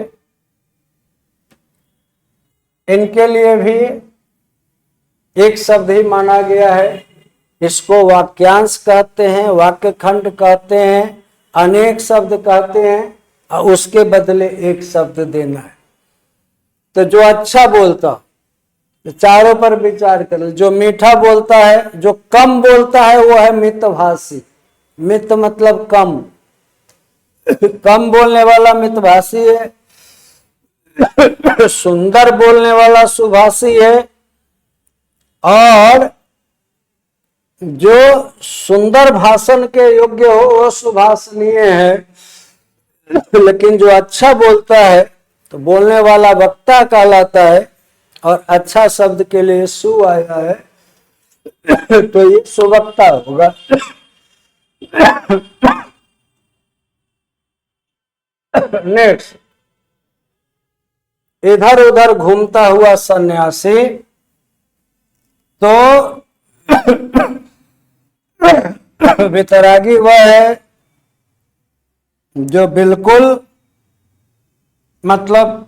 इनके लिए भी एक शब्द ही माना गया है। इसको वाक्यांश कहते हैं, वाक्य खंड कहते हैं, अनेक शब्द कहते हैं, और उसके बदले एक शब्द देना है। तो जो अच्छा बोलता, चारों पर विचार कर, जो मीठा बोलता है, जो कम बोलता है वो है मितभाषी। मित मतलब कम, कम बोलने वाला मितभाषी है। सुंदर बोलने वाला सुभाषी है, और जो सुंदर भाषण के योग्य हो वो सुभाषणीय है। लेकिन जो अच्छा बोलता है तो बोलने वाला वक्ता कहलाता है, और अच्छा शब्द के लिए सु आया है, तो ये सुवक्ता होगा। नेक्स्ट, इधर उधर घूमता हुआ सन्यासी, तो वितरागी वह है जो बिल्कुल मतलब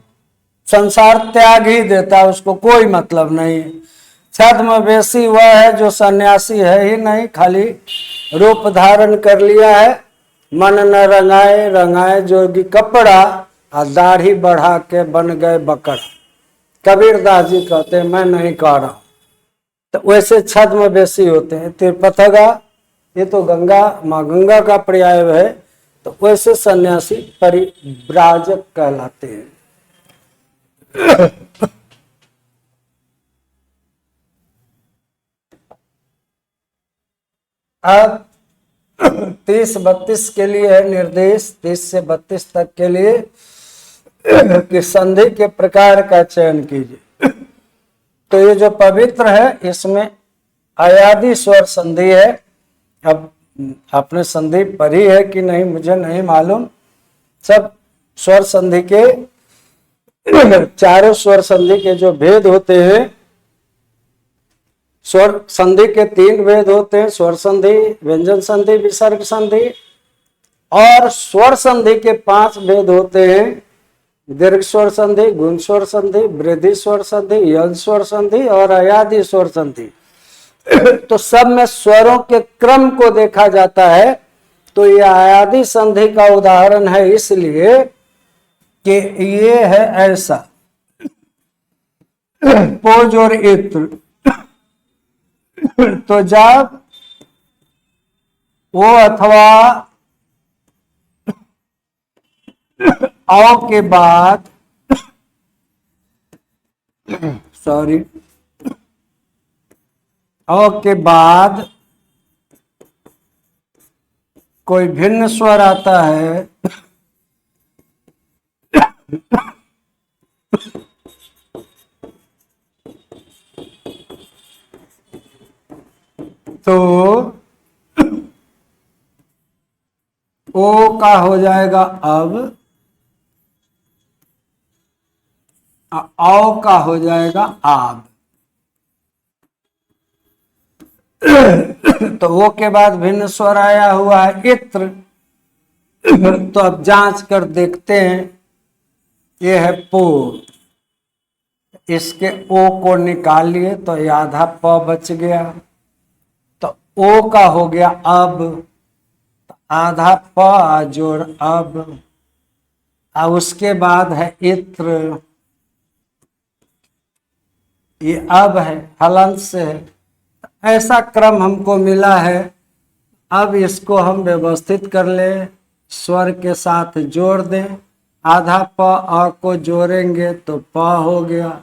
संसार त्याग ही देता है, उसको कोई मतलब नहीं। छद्मवेशी वह है जो सन्यासी है ही नहीं, खाली रूप धारण कर लिया है। मन न रंगाए रंगाए जोगी कपड़ा, और दाढ़ी बढ़ा के बन गए बकरा। कबीरदास जी कहते हैं मैं नहीं कह रहा हूं। तो वैसे छद्मवेशी होते हैं। तिरपथगा, ये तो गंगा, माँ गंगा का पर्याय है, तो वैसे सन्यासी परिव्राजक कहलाते हैं। अब 30-32 के लिए है निर्देश, 30 से 32 तक के लिए कि संधि के प्रकार का चयन कीजिए। तो ये जो पवित्र है इसमें अयादि स्वर संधि है। अब आपने संधि पढ़ी है कि नहीं मुझे नहीं मालूम। सब स्वर संधि के चारों स्वर संधि के जो भेद होते हैं, स्वर संधि के 3 भेद होते हैं, स्वर संधि, व्यंजन संधि, विसर्ग संधि। और स्वर संधि के 5 भेद होते हैं, दीर्घ स्वर संधि, गुण स्वर संधि, वृद्धि स्वर संधि, यंग स्वर संधि और अयादि स्वर संधि। तो सब में स्वरों के क्रम को देखा जाता है। तो यह अयादि संधि का उदाहरण है, इसलिए कि ये है ऐसा, पोज और इत्र। तो जब वो अथवा औ के बाद, सॉरी, औ के बाद कोई भिन्न स्वर आता है, तो ओ का हो जाएगा अब, औ का हो जाएगा आब। तो ओ के बाद भिन्न स्वर आया हुआ है इत्र। तो अब जांच कर देखते हैं, ये है पो, इसके ओ को निकाल लिए तो ये आधा प बच गया। तो ओ का हो गया अब, आधा प जोड़ अब, और उसके बाद है इत्र, ये अब है, हलंत से है। ऐसा क्रम हमको मिला है। अब इसको हम व्यवस्थित कर ले, स्वर के साथ जोड़ दें। आधा प अ को जोड़ेंगे तो प हो गया।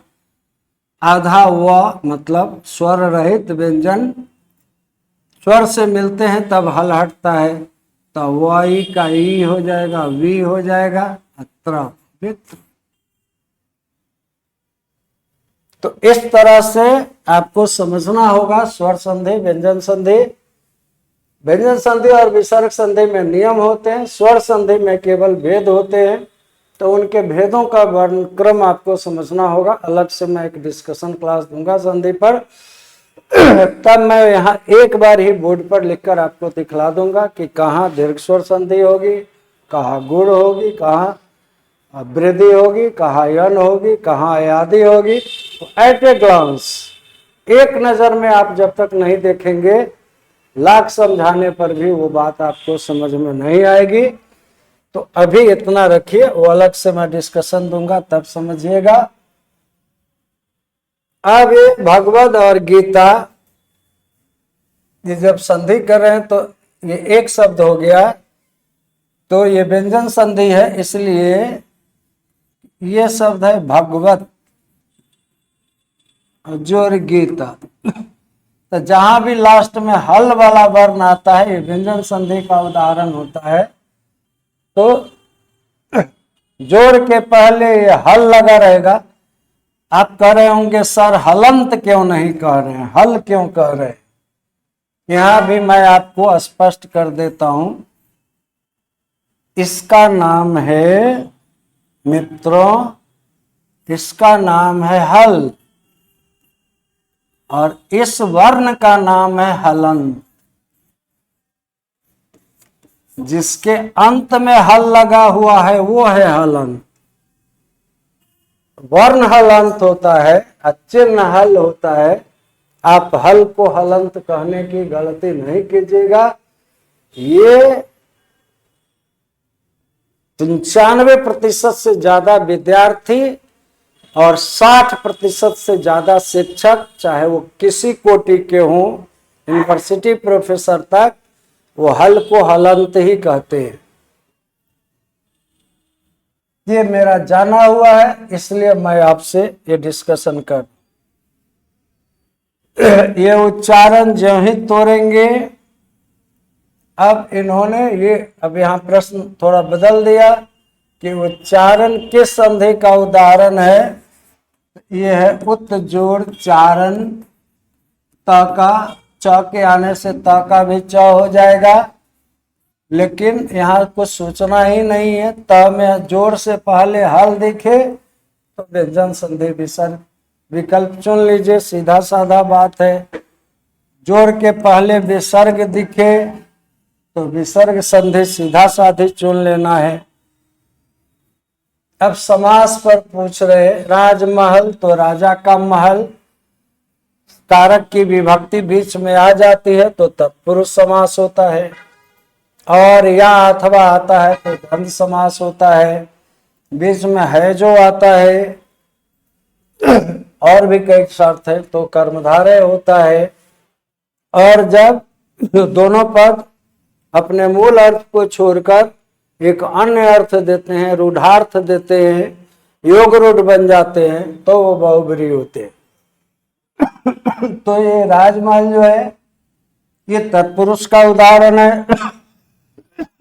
आधा व मतलब स्वर रहित व्यंजन स्वर से मिलते हैं तब हल हटता है, तो वाई का ई हो जाएगा, वी हो जाएगा, त्र। मित्र। तो इस तरह से आपको समझना होगा स्वर संधि, व्यंजन संधि। व्यंजन संधि और विसर्ग संधि में नियम होते हैं, स्वर संधि में केवल भेद होते हैं। तो उनके भेदों का वर्णक्रम आपको समझना होगा। अलग से मैं एक डिस्कशन क्लास दूंगा संधि पर। तब मैं यहाँ एक बार ही बोर्ड पर लिखकर आपको दिखला दूंगा कि कहाँ दीर्घ स्वर संधि होगी, कहाँ गुण होगी, कहाँ वृद्धि होगी, कहाँ यन होगी, कहाँ अयादि होगी। एट ए ग्लांस, एक नजर में आप जब तक नहीं देखेंगे, लाख समझाने पर भी वो बात आपको समझ में नहीं आएगी। तो अभी इतना रखिए, वो अलग से मैं डिस्कशन दूंगा, तब समझिएगा। अब ये भगवद और गीता, ये जब संधि कर रहे हैं तो ये एक शब्द हो गया, तो ये व्यंजन संधि है, इसलिए ये शब्द है भगवत जोर गीता। तो जहां भी लास्ट में हल वाला वर्ण आता है, ये व्यंजन संधि का उदाहरण होता है। तो जोर के पहले ये हल लगा रहेगा। आप कह रहे होंगे सर हलंत क्यों नहीं कह रहे हैं, हल क्यों कह रहे हैं? यहां भी मैं आपको स्पष्ट कर देता हूं। इसका नाम है मित्रों, इसका नाम है हल, और इस वर्ण का नाम है हलंत। जिसके अंत में हल लगा हुआ है वो है हलंत। वर्ण हलंत होता है, चिन्ह हल होता है। आप हल को हलंत कहने की गलती नहीं कीजिएगा। ये 95% से ज्यादा विद्यार्थी और 60% से ज्यादा शिक्षक, चाहे वो किसी कोटि के हों, यूनिवर्सिटी प्रोफेसर तक, वो हल को हलंत ही कहते हैं। ये मेरा जाना हुआ है, इसलिए मैं आपसे ये डिस्कशन कर। ये उच्चारण जो ही तोड़ेंगे। अब इन्होंने ये, अब यहाँ प्रश्न थोड़ा बदल दिया कि उच्चारण किस संधि का उदाहरण है। ये है उत जोड़ चारण, त का च के आने से त का भी च हो जाएगा। लेकिन यहाँ कुछ सोचना ही नहीं है। त में जोड़ से पहले हल दिखे तो व्यंजन संधि विसर्ग विकल्प चुन लीजिए, सीधा साधा बात है। जोड़ के पहले विसर्ग दिखे तो विसर्ग संधि सीधा साधी चुन लेना है। अब समास पर पूछ रहे, राजमहल तो राजा का महल, कारक की विभक्ति बीच में आ जाती है तो तत्पुरुष समास होता है। और या अथवा आता है तो द्वंद्व समास होता है। बीच में है जो आता है और भी कई शर्त है तो कर्मधारय होता है। और जब दोनों पद अपने मूल अर्थ को छोड़कर एक अन्य अर्थ देते हैं, रूढ़ार्थ देते हैं, योग रूढ़ बन जाते हैं, तो वो बहुब्री होते हैं। तो ये राजमहल जो है ये तत्पुरुष का उदाहरण है।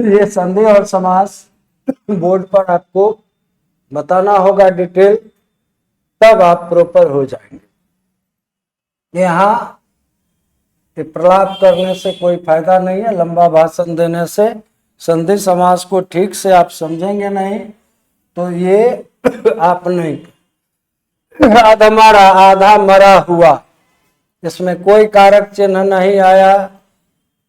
ये संधि और समास बोर्ड पर आपको बताना होगा डिटेल, तब आप प्रॉपर हो जाएंगे। यहाँ प्रलाप करने से कोई फायदा नहीं है, लंबा भाषण देने से। संधि समास को ठीक से आप समझेंगे नहीं तो ये आप नहीं। अधमरा, आधा मरा हुआ, इसमें कोई कारक चिन्ह नहीं आया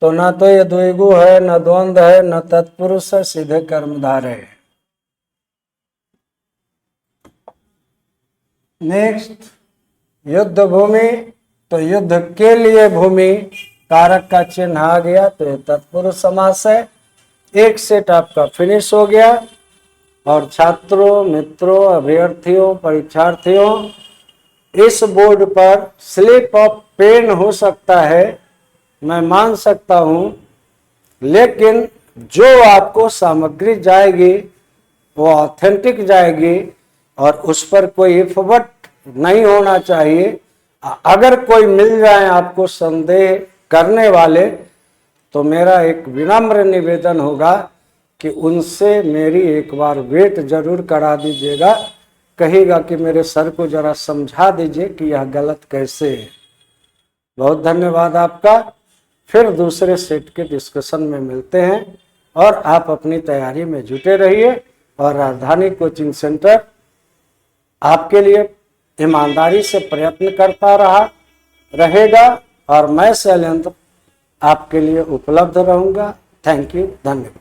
तो ना तो ये द्विगु है, न द्वंद्व है, न तत्पुरुष है, सीधे कर्मधारय है। नेक्स्ट, युद्ध भूमि, तो युद्ध के लिए भूमि, कारक का चिन्ह आ गया तो ये तत्पुरुष समास है। एक सेट आपका फिनिश हो गया। और छात्रों, मित्रों, अभ्यर्थियों, परीक्षार्थियों, इस बोर्ड पर स्लिप ऑफ पेन हो सकता है, मैं मान सकता हूं, लेकिन जो आपको सामग्री जाएगी वो ऑथेंटिक जाएगी और उस पर कोई इफवट नहीं होना चाहिए। अगर कोई मिल जाए आपको संदेह करने वाले तो मेरा एक विनम्र निवेदन होगा कि उनसे मेरी एक बार वेट जरूर करा दीजिएगा, कहिएगा कि मेरे सर को जरा समझा दीजिए कि यह गलत कैसे है। बहुत धन्यवाद आपका। फिर दूसरे सेट के डिस्कशन में मिलते हैं और आप अपनी तैयारी में जुटे रहिए और राजधानी कोचिंग सेंटर आपके लिए ईमानदारी से प्रयत्न करता रहेगा और मैं शैलेंद्र आपके लिए उपलब्ध रहूंगा। थैंक यू, धन्यवाद।